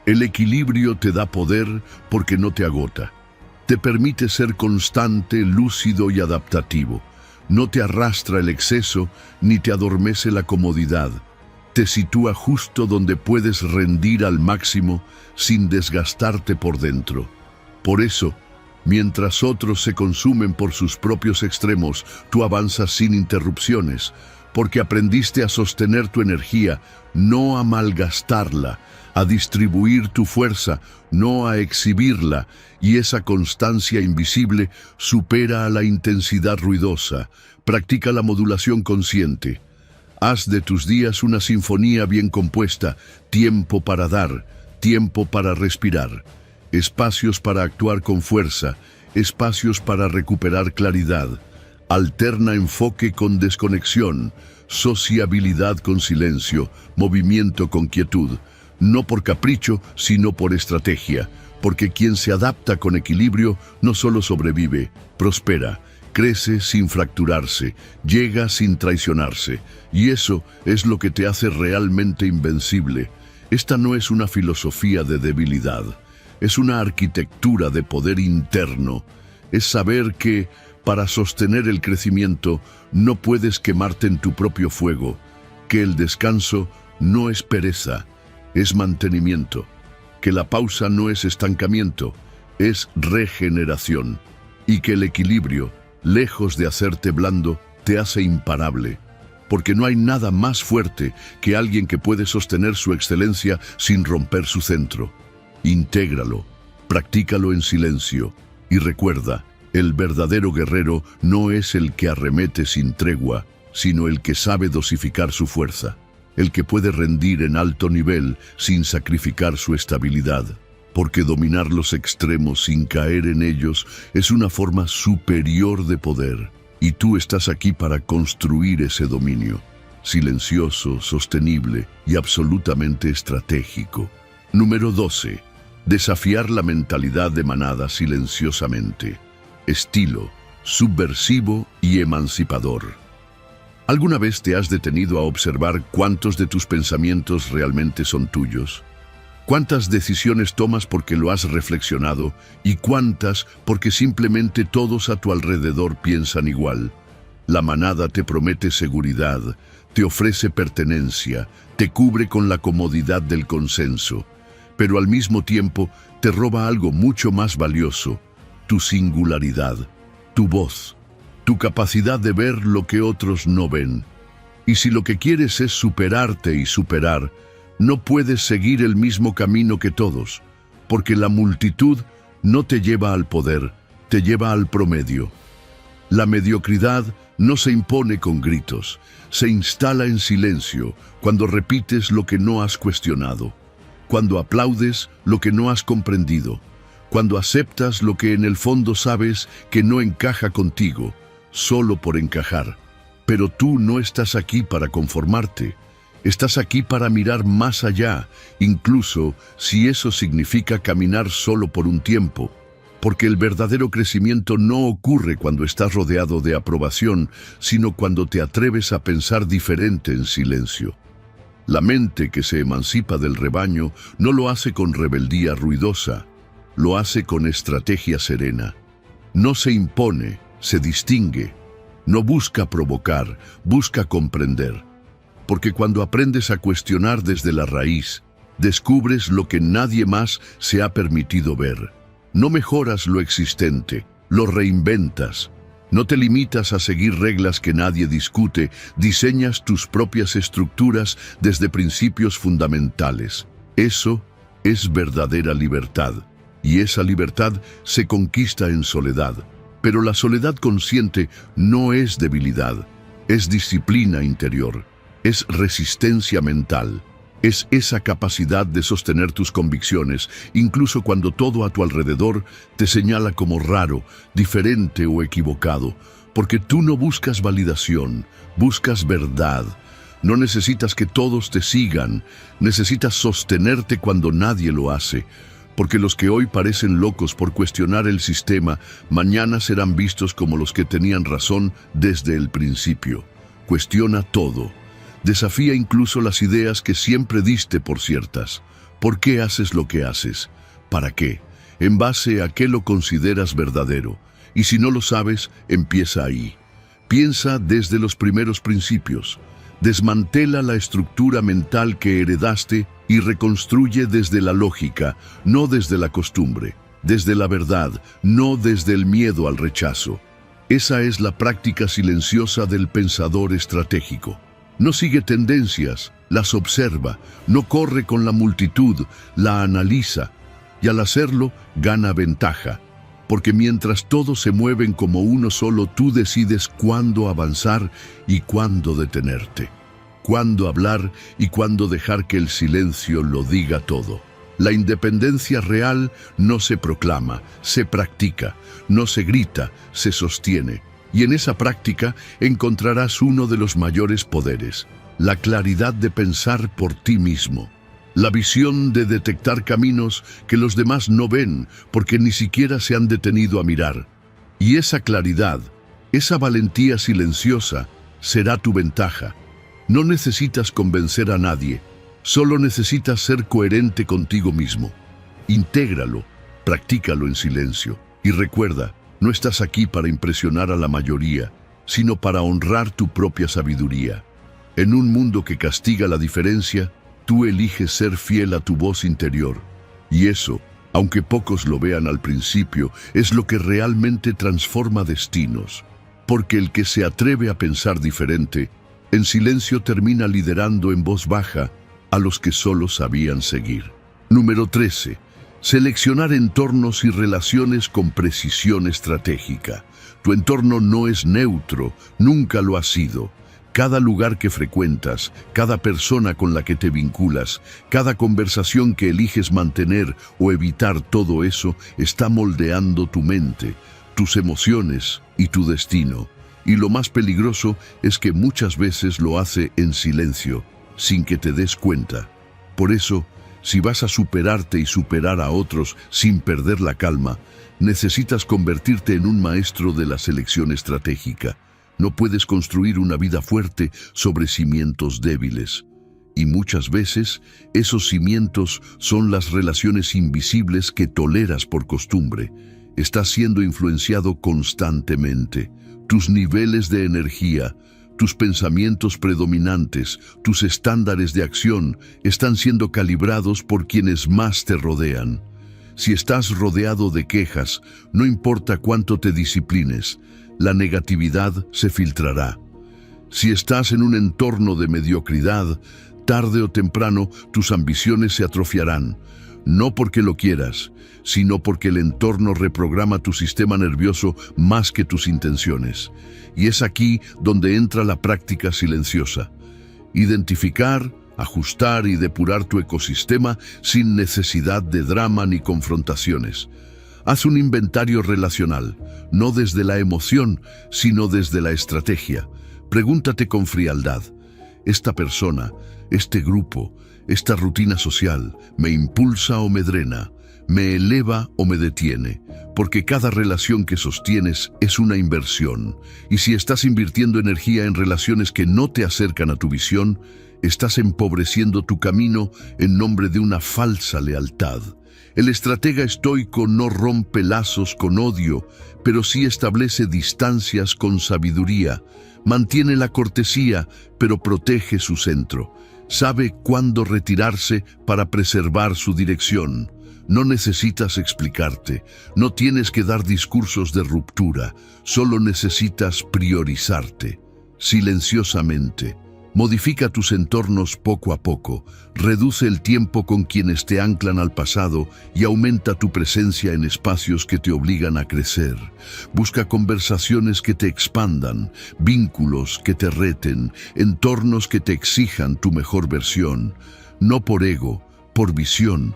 El equilibrio te da poder porque no te agota. Te permite ser constante, lúcido y adaptativo. No te arrastra el exceso ni te adormece la comodidad. Te sitúa justo donde puedes rendir al máximo sin desgastarte por dentro. Por eso, mientras otros se consumen por sus propios extremos, tú avanzas sin interrupciones, porque aprendiste a sostener tu energía, no a malgastarla, a distribuir tu fuerza, no a exhibirla, y esa constancia invisible supera a la intensidad ruidosa. Practica la modulación consciente. Haz de tus días una sinfonía bien compuesta, tiempo para dar, tiempo para respirar, espacios para actuar con fuerza, espacios para recuperar claridad. Alterna enfoque con desconexión, sociabilidad con silencio, movimiento con quietud, no por capricho, sino por estrategia, porque quien se adapta con equilibrio no solo sobrevive, prospera, crece sin fracturarse, llega sin traicionarse, y eso es lo que te hace realmente invencible. Esta no es una filosofía de debilidad, es una arquitectura de poder interno, es saber que, para sostener el crecimiento, no puedes quemarte en tu propio fuego, que el descanso no es pereza, es mantenimiento, que la pausa no es estancamiento, es regeneración, y que el equilibrio, lejos de hacerte blando, te hace imparable, porque no hay nada más fuerte que alguien que puede sostener su excelencia sin romper su centro. Intégralo, practícalo en silencio, y recuerda, el verdadero guerrero no es el que arremete sin tregua, sino el que sabe dosificar su fuerza, el que puede rendir en alto nivel sin sacrificar su estabilidad, porque dominar los extremos sin caer en ellos es una forma superior de poder, y tú estás aquí para construir ese dominio, silencioso, sostenible y absolutamente estratégico. Número 12. Desafiar la mentalidad de manada silenciosamente. Estilo, subversivo y emancipador. ¿Alguna vez te has detenido a observar cuántos de tus pensamientos realmente son tuyos? ¿Cuántas decisiones tomas porque lo has reflexionado y cuántas porque simplemente todos a tu alrededor piensan igual? La manada te promete seguridad, te ofrece pertenencia, te cubre con la comodidad del consenso, pero al mismo tiempo te roba algo mucho más valioso: tu singularidad, tu voz, tu capacidad de ver lo que otros no ven. Y si lo que quieres es superarte y superar, no puedes seguir el mismo camino que todos, porque la multitud no te lleva al poder, te lleva al promedio. La mediocridad no se impone con gritos, se instala en silencio cuando repites lo que no has cuestionado, cuando aplaudes lo que no has comprendido, cuando aceptas lo que en el fondo sabes que no encaja contigo, solo por encajar. Pero tú no estás aquí para conformarte, estás aquí para mirar más allá, incluso si eso significa caminar solo por un tiempo, porque el verdadero crecimiento no ocurre cuando estás rodeado de aprobación, sino cuando te atreves a pensar diferente en silencio. La mente que se emancipa del rebaño no lo hace con rebeldía ruidosa, lo hace con estrategia serena. No se impone, se distingue. No busca provocar, busca comprender. Porque cuando aprendes a cuestionar desde la raíz, descubres lo que nadie más se ha permitido ver. No mejoras lo existente, lo reinventas. No te limitas a seguir reglas que nadie discute, diseñas tus propias estructuras desde principios fundamentales. Eso es verdadera libertad. Y esa libertad se conquista en soledad. Pero la soledad consciente no es debilidad, es disciplina interior, es resistencia mental, es esa capacidad de sostener tus convicciones, incluso cuando todo a tu alrededor te señala como raro, diferente o equivocado, porque tú no buscas validación, buscas verdad. No necesitas que todos te sigan, necesitas sostenerte cuando nadie lo hace. Porque los que hoy parecen locos por cuestionar el sistema, mañana serán vistos como los que tenían razón desde el principio. Cuestiona todo. Desafía incluso las ideas que siempre diste por ciertas. ¿Por qué haces lo que haces? ¿Para qué? ¿En base a qué lo consideras verdadero? Y si no lo sabes, empieza ahí. Piensa desde los primeros principios. Desmantela la estructura mental que heredaste y reconstruye desde la lógica, no desde la costumbre, desde la verdad, no desde el miedo al rechazo. Esa es la práctica silenciosa del pensador estratégico. No sigue tendencias, las observa, no corre con la multitud, la analiza, y al hacerlo gana ventaja. Porque mientras todos se mueven como uno solo, tú decides cuándo avanzar y cuándo detenerte, cuándo hablar y cuándo dejar que el silencio lo diga todo. La independencia real no se proclama, se practica, no se grita, se sostiene. Y en esa práctica encontrarás uno de los mayores poderes, la claridad de pensar por ti mismo. La visión de detectar caminos que los demás no ven porque ni siquiera se han detenido a mirar. Y esa claridad, esa valentía silenciosa, será tu ventaja. No necesitas convencer a nadie, solo necesitas ser coherente contigo mismo. Intégralo, practícalo en silencio. Y recuerda, no estás aquí para impresionar a la mayoría, sino para honrar tu propia sabiduría. En un mundo que castiga la diferencia, tú eliges ser fiel a tu voz interior. Y eso, aunque pocos lo vean al principio, es lo que realmente transforma destinos. Porque el que se atreve a pensar diferente, en silencio termina liderando en voz baja a los que solo sabían seguir. Número 13. Seleccionar entornos y relaciones con precisión estratégica. Tu entorno no es neutro, nunca lo ha sido. Cada lugar que frecuentas, cada persona con la que te vinculas, cada conversación que eliges mantener o evitar, todo eso está moldeando tu mente, tus emociones y tu destino. Y lo más peligroso es que muchas veces lo hace en silencio, sin que te des cuenta. Por eso, si vas a superarte y superar a otros sin perder la calma, necesitas convertirte en un maestro de la selección estratégica. No puedes construir una vida fuerte sobre cimientos débiles. Y muchas veces, esos cimientos son las relaciones invisibles que toleras por costumbre. Estás siendo influenciado constantemente. Tus niveles de energía, tus pensamientos predominantes, tus estándares de acción están siendo calibrados por quienes más te rodean. Si estás rodeado de quejas, no importa cuánto te disciplines, la negatividad se filtrará. Si estás en un entorno de mediocridad, tarde o temprano tus ambiciones se atrofiarán, no porque lo quieras, sino porque el entorno reprograma tu sistema nervioso más que tus intenciones. Y es aquí donde entra la práctica silenciosa. Identificar, ajustar y depurar tu ecosistema sin necesidad de drama ni confrontaciones. Haz un inventario relacional, no desde la emoción, sino desde la estrategia. Pregúntate con frialdad: ¿esta persona, este grupo, esta rutina social, me impulsa o me drena? ¿Me eleva o me detiene? Porque cada relación que sostienes es una inversión. Y si estás invirtiendo energía en relaciones que no te acercan a tu visión, estás empobreciendo tu camino en nombre de una falsa lealtad. El estratega estoico no rompe lazos con odio, pero sí establece distancias con sabiduría. Mantiene la cortesía, pero protege su centro. Sabe cuándo retirarse para preservar su dirección. No necesitas explicarte, no tienes que dar discursos de ruptura, solo necesitas priorizarte. Silenciosamente, modifica tus entornos poco a poco, reduce el tiempo con quienes te anclan al pasado y aumenta tu presencia en espacios que te obligan a crecer. Busca conversaciones que te expandan, vínculos que te reten, entornos que te exijan tu mejor versión, no por ego, por visión.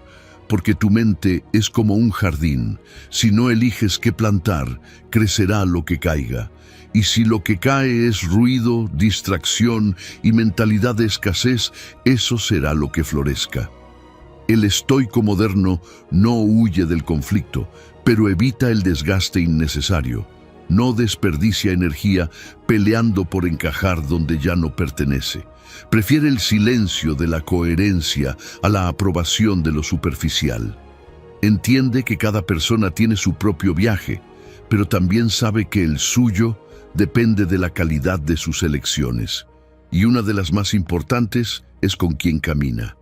Porque tu mente es como un jardín. Si no eliges qué plantar, crecerá lo que caiga. Y si lo que cae es ruido, distracción y mentalidad de escasez, eso será lo que florezca. El estoico moderno no huye del conflicto, pero evita el desgaste innecesario. No desperdicia energía peleando por encajar donde ya no pertenece. Prefiere el silencio de la coherencia a la aprobación de lo superficial. Entiende que cada persona tiene su propio viaje, pero también sabe que el suyo depende de la calidad de sus elecciones. Y una de las más importantes es con quién camina.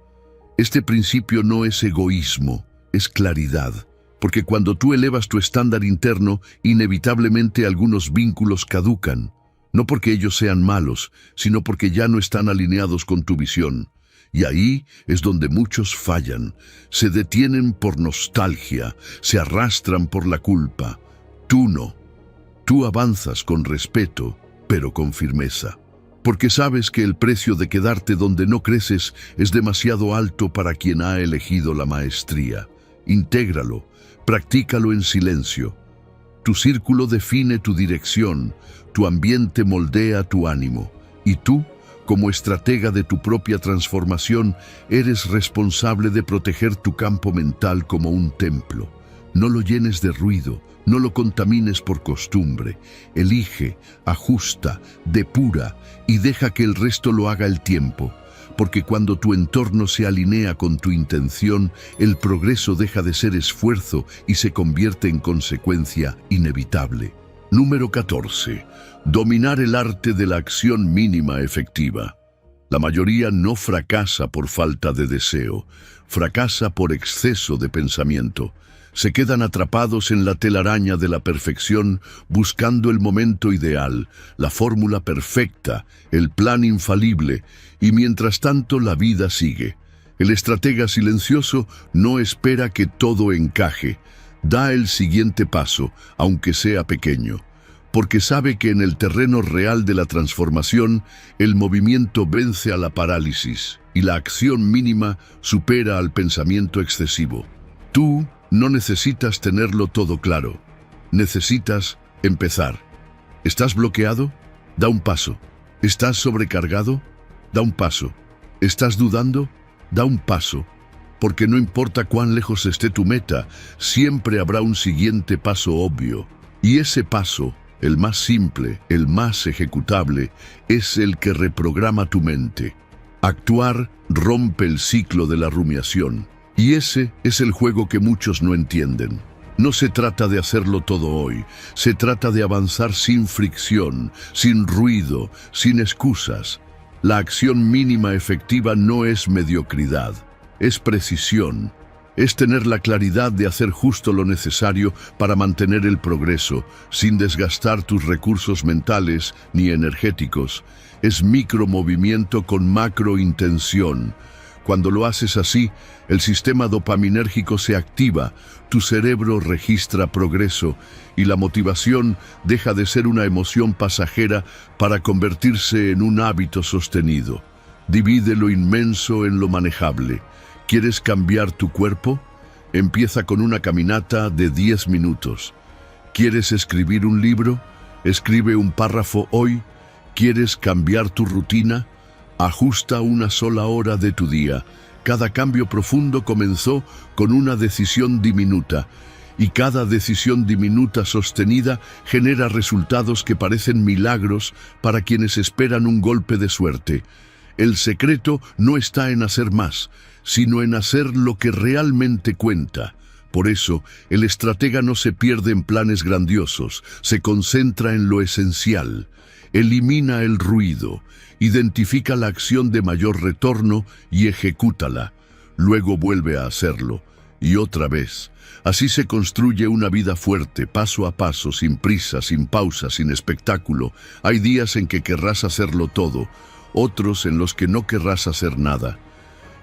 Este principio no es egoísmo, es claridad. Porque cuando tú elevas tu estándar interno, inevitablemente algunos vínculos caducan. No porque ellos sean malos, sino porque ya no están alineados con tu visión. Y ahí es donde muchos fallan. Se detienen por nostalgia, se arrastran por la culpa. Tú no. Tú avanzas con respeto, pero con firmeza. Porque sabes que el precio de quedarte donde no creces es demasiado alto para quien ha elegido la maestría. Intégralo, practícalo en silencio. Tu círculo define tu dirección, tu ambiente moldea tu ánimo, y tú, como estratega de tu propia transformación, eres responsable de proteger tu campo mental como un templo. No lo llenes de ruido, no lo contamines por costumbre. Elige, ajusta, depura y deja que el resto lo haga el tiempo. Porque cuando tu entorno se alinea con tu intención, el progreso deja de ser esfuerzo y se convierte en consecuencia inevitable. Número 14. Dominar el arte de la acción mínima efectiva. La mayoría no fracasa por falta de deseo, fracasa por exceso de pensamiento. Se quedan atrapados en la telaraña de la perfección, buscando el momento ideal, la fórmula perfecta, el plan infalible, y mientras tanto la vida sigue. El estratega silencioso no espera que todo encaje, da el siguiente paso, aunque sea pequeño, porque sabe que en el terreno real de la transformación, el movimiento vence a la parálisis y la acción mínima supera al pensamiento excesivo. Tú no necesitas tenerlo todo claro, necesitas empezar. ¿Estás bloqueado? Da un paso. ¿Estás sobrecargado? Da un paso. ¿Estás dudando? Da un paso. Porque no importa cuán lejos esté tu meta, siempre habrá un siguiente paso obvio. Y ese paso, el más simple, el más ejecutable, es el que reprograma tu mente. Actuar rompe el ciclo de la rumiación. Y ese es el juego que muchos no entienden. No se trata de hacerlo todo hoy, se trata de avanzar sin fricción, sin ruido, sin excusas. La acción mínima efectiva no es mediocridad, es precisión. Es tener la claridad de hacer justo lo necesario para mantener el progreso, sin desgastar tus recursos mentales ni energéticos. Es micromovimiento con macrointención. Cuando lo haces así, el sistema dopaminérgico se activa, tu cerebro registra progreso y la motivación deja de ser una emoción pasajera para convertirse en un hábito sostenido. Divide lo inmenso en lo manejable. ¿Quieres cambiar tu cuerpo? Empieza con una caminata de 10 minutos. ¿Quieres escribir un libro? Escribe un párrafo hoy. ¿Quieres cambiar tu rutina? Ajusta una sola hora de tu día. Cada cambio profundo comenzó con una decisión diminuta, y cada decisión diminuta sostenida genera resultados que parecen milagros para quienes esperan un golpe de suerte. El secreto no está en hacer más, sino en hacer lo que realmente cuenta. Por eso, el estratega no se pierde en planes grandiosos, se concentra en lo esencial. Elimina el ruido, identifica la acción de mayor retorno y ejecútala. Luego vuelve a hacerlo, y otra vez. Así se construye una vida fuerte, paso a paso, sin prisa, sin pausa, sin espectáculo. Hay días en que querrás hacerlo todo, otros en los que no querrás hacer nada.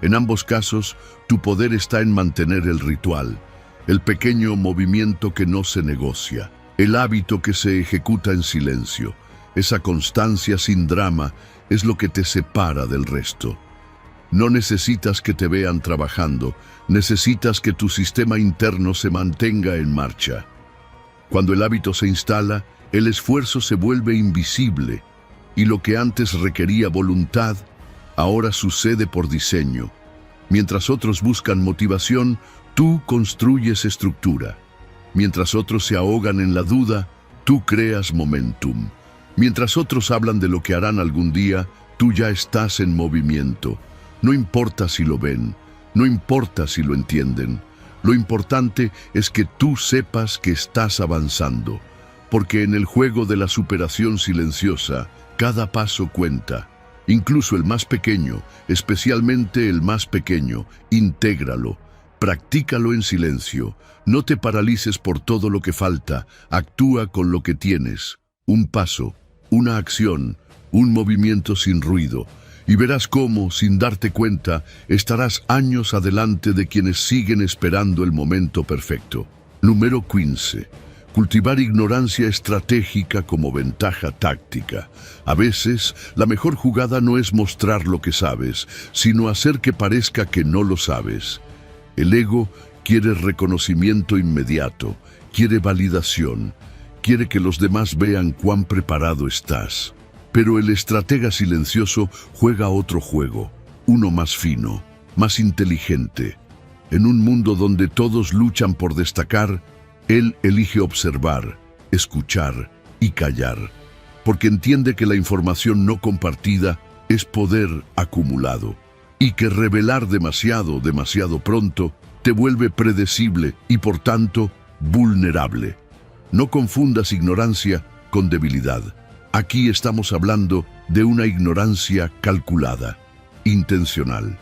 En ambos casos, tu poder está en mantener el ritual, el pequeño movimiento que no se negocia, el hábito que se ejecuta en silencio. Esa constancia sin drama es lo que te separa del resto. No necesitas que te vean trabajando, necesitas que tu sistema interno se mantenga en marcha. Cuando el hábito se instala, el esfuerzo se vuelve invisible, y lo que antes requería voluntad, ahora sucede por diseño. Mientras otros buscan motivación, tú construyes estructura. Mientras otros se ahogan en la duda, tú creas momentum. Mientras otros hablan de lo que harán algún día, tú ya estás en movimiento. No importa si lo ven, no importa si lo entienden. Lo importante es que tú sepas que estás avanzando, porque en el juego de la superación silenciosa, cada paso cuenta. Incluso el más pequeño, especialmente el más pequeño, intégralo, practícalo en silencio. No te paralices por todo lo que falta, actúa con lo que tienes. Un paso, una acción, un movimiento sin ruido, y verás cómo, sin darte cuenta, estarás años adelante de quienes siguen esperando el momento perfecto. Número 15. Cultivar ignorancia estratégica como ventaja táctica. A veces, la mejor jugada no es mostrar lo que sabes, sino hacer que parezca que no lo sabes. El ego quiere reconocimiento inmediato, quiere validación, quiere que los demás vean cuán preparado estás. Pero el estratega silencioso juega otro juego, uno más fino, más inteligente. En un mundo donde todos luchan por destacar, él elige observar, escuchar y callar, porque entiende que la información no compartida es poder acumulado, y que revelar demasiado pronto te vuelve predecible y por tanto vulnerable. No confundas ignorancia con debilidad. Aquí estamos hablando de una ignorancia calculada, intencional.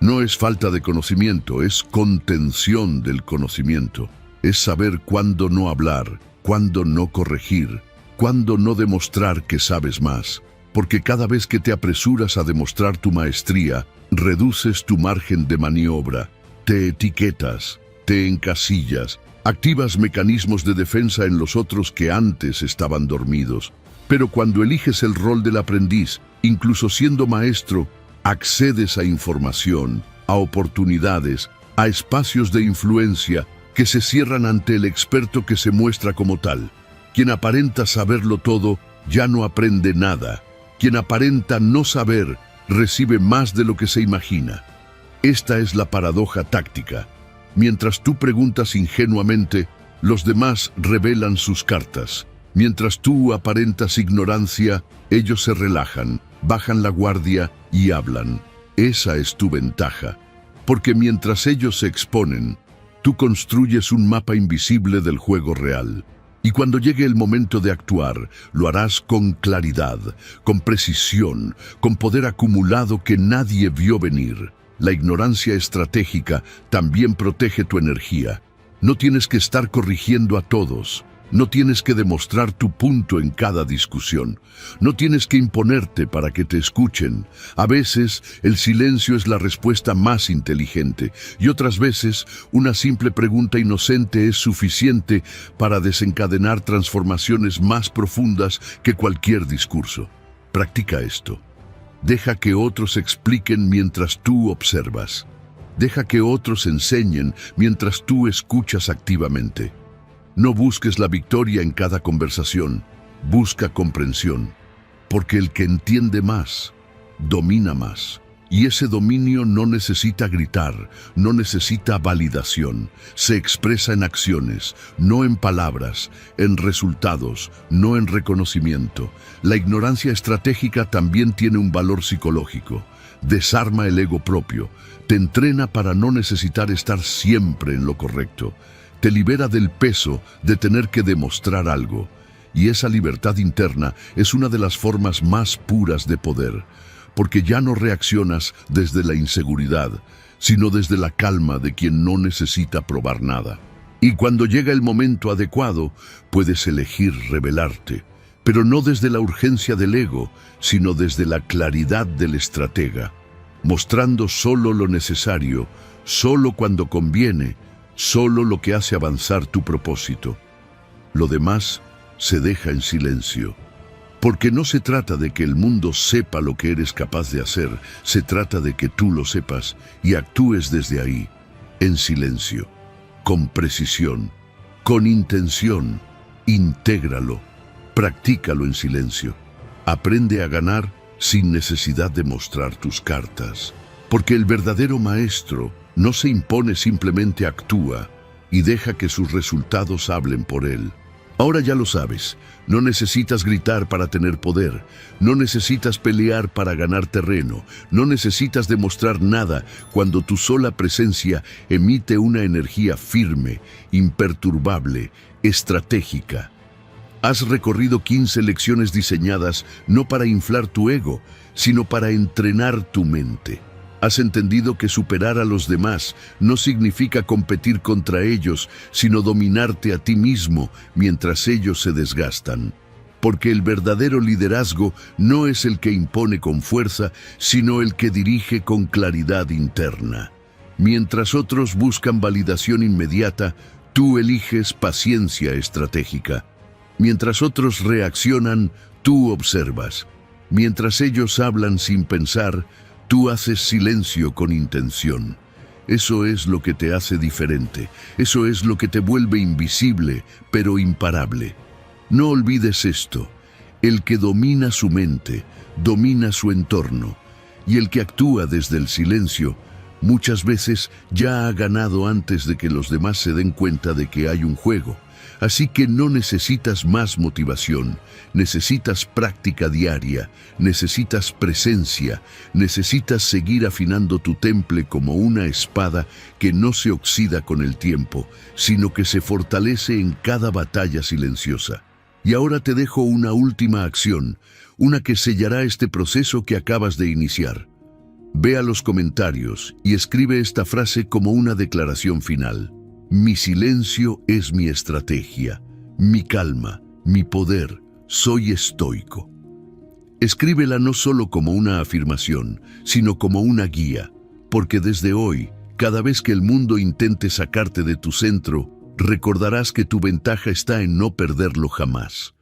No es falta de conocimiento, es contención del conocimiento. Es saber cuándo no hablar, cuándo no corregir, cuándo no demostrar que sabes más. Porque cada vez que te apresuras a demostrar tu maestría, reduces tu margen de maniobra, te etiquetas, te encasillas, activas mecanismos de defensa en los otros que antes estaban dormidos. Pero cuando eliges el rol del aprendiz, incluso siendo maestro, accedes a información, a oportunidades, a espacios de influencia que se cierran ante el experto que se muestra como tal. Quien aparenta saberlo todo ya no aprende nada. Quien aparenta no saber recibe más de lo que se imagina. Esta es la paradoja táctica. Mientras tú preguntas ingenuamente, los demás revelan sus cartas. Mientras tú aparentas ignorancia, ellos se relajan, bajan la guardia y hablan. Esa es tu ventaja. Porque mientras ellos se exponen, tú construyes un mapa invisible del juego real. Y cuando llegue el momento de actuar, lo harás con claridad, con precisión, con poder acumulado que nadie vio venir. La ignorancia estratégica también protege tu energía. No tienes que estar corrigiendo a todos. No tienes que demostrar tu punto en cada discusión. No tienes que imponerte para que te escuchen. A veces, el silencio es la respuesta más inteligente y otras veces, una simple pregunta inocente es suficiente para desencadenar transformaciones más profundas que cualquier discurso. Practica esto. Deja que otros expliquen mientras tú observas. Deja que otros enseñen mientras tú escuchas activamente. No busques la victoria en cada conversación, busca comprensión, porque el que entiende más, domina más. Y ese dominio no necesita gritar, no necesita validación, se expresa en acciones, no en palabras, en resultados, no en reconocimiento. La ignorancia estratégica también tiene un valor psicológico, desarma el ego propio, te entrena para no necesitar estar siempre en lo correcto. Te libera del peso de tener que demostrar algo. Y esa libertad interna es una de las formas más puras de poder, porque ya no reaccionas desde la inseguridad, sino desde la calma de quien no necesita probar nada. Y cuando llega el momento adecuado, puedes elegir rebelarte, pero no desde la urgencia del ego, sino desde la claridad del estratega, mostrando solo lo necesario, solo cuando conviene, solo lo que hace avanzar tu propósito. Lo demás se deja en silencio. Porque no se trata de que el mundo sepa lo que eres capaz de hacer, se trata de que tú lo sepas y actúes desde ahí, en silencio, con precisión, con intención. Intégralo, practícalo en silencio. Aprende a ganar sin necesidad de mostrar tus cartas. Porque el verdadero maestro no se impone, simplemente actúa y deja que sus resultados hablen por él. Ahora ya lo sabes, no necesitas gritar para tener poder, no necesitas pelear para ganar terreno, no necesitas demostrar nada cuando tu sola presencia emite una energía firme, imperturbable, estratégica. Has recorrido 15 lecciones diseñadas no para inflar tu ego, sino para entrenar tu mente. Has entendido que superar a los demás no significa competir contra ellos, sino dominarte a ti mismo mientras ellos se desgastan. Porque el verdadero liderazgo no es el que impone con fuerza, sino el que dirige con claridad interna. Mientras otros buscan validación inmediata, tú eliges paciencia estratégica. Mientras otros reaccionan, tú observas. Mientras ellos hablan sin pensar, tú haces silencio con intención. Eso es lo que te hace diferente. Eso es lo que te vuelve invisible, pero imparable. No olvides esto. El que domina su mente, domina su entorno. Y el que actúa desde el silencio, muchas veces ya ha ganado antes de que los demás se den cuenta de que hay un juego. Así que no necesitas más motivación, necesitas práctica diaria, necesitas presencia, necesitas seguir afinando tu temple como una espada que no se oxida con el tiempo, sino que se fortalece en cada batalla silenciosa. Y ahora te dejo una última acción, una que sellará este proceso que acabas de iniciar. Ve a los comentarios y escribe esta frase como una declaración final. Mi silencio es mi estrategia, mi calma, mi poder, soy estoico. Escríbela no solo como una afirmación, sino como una guía, porque desde hoy, cada vez que el mundo intente sacarte de tu centro, recordarás que tu ventaja está en no perderlo jamás.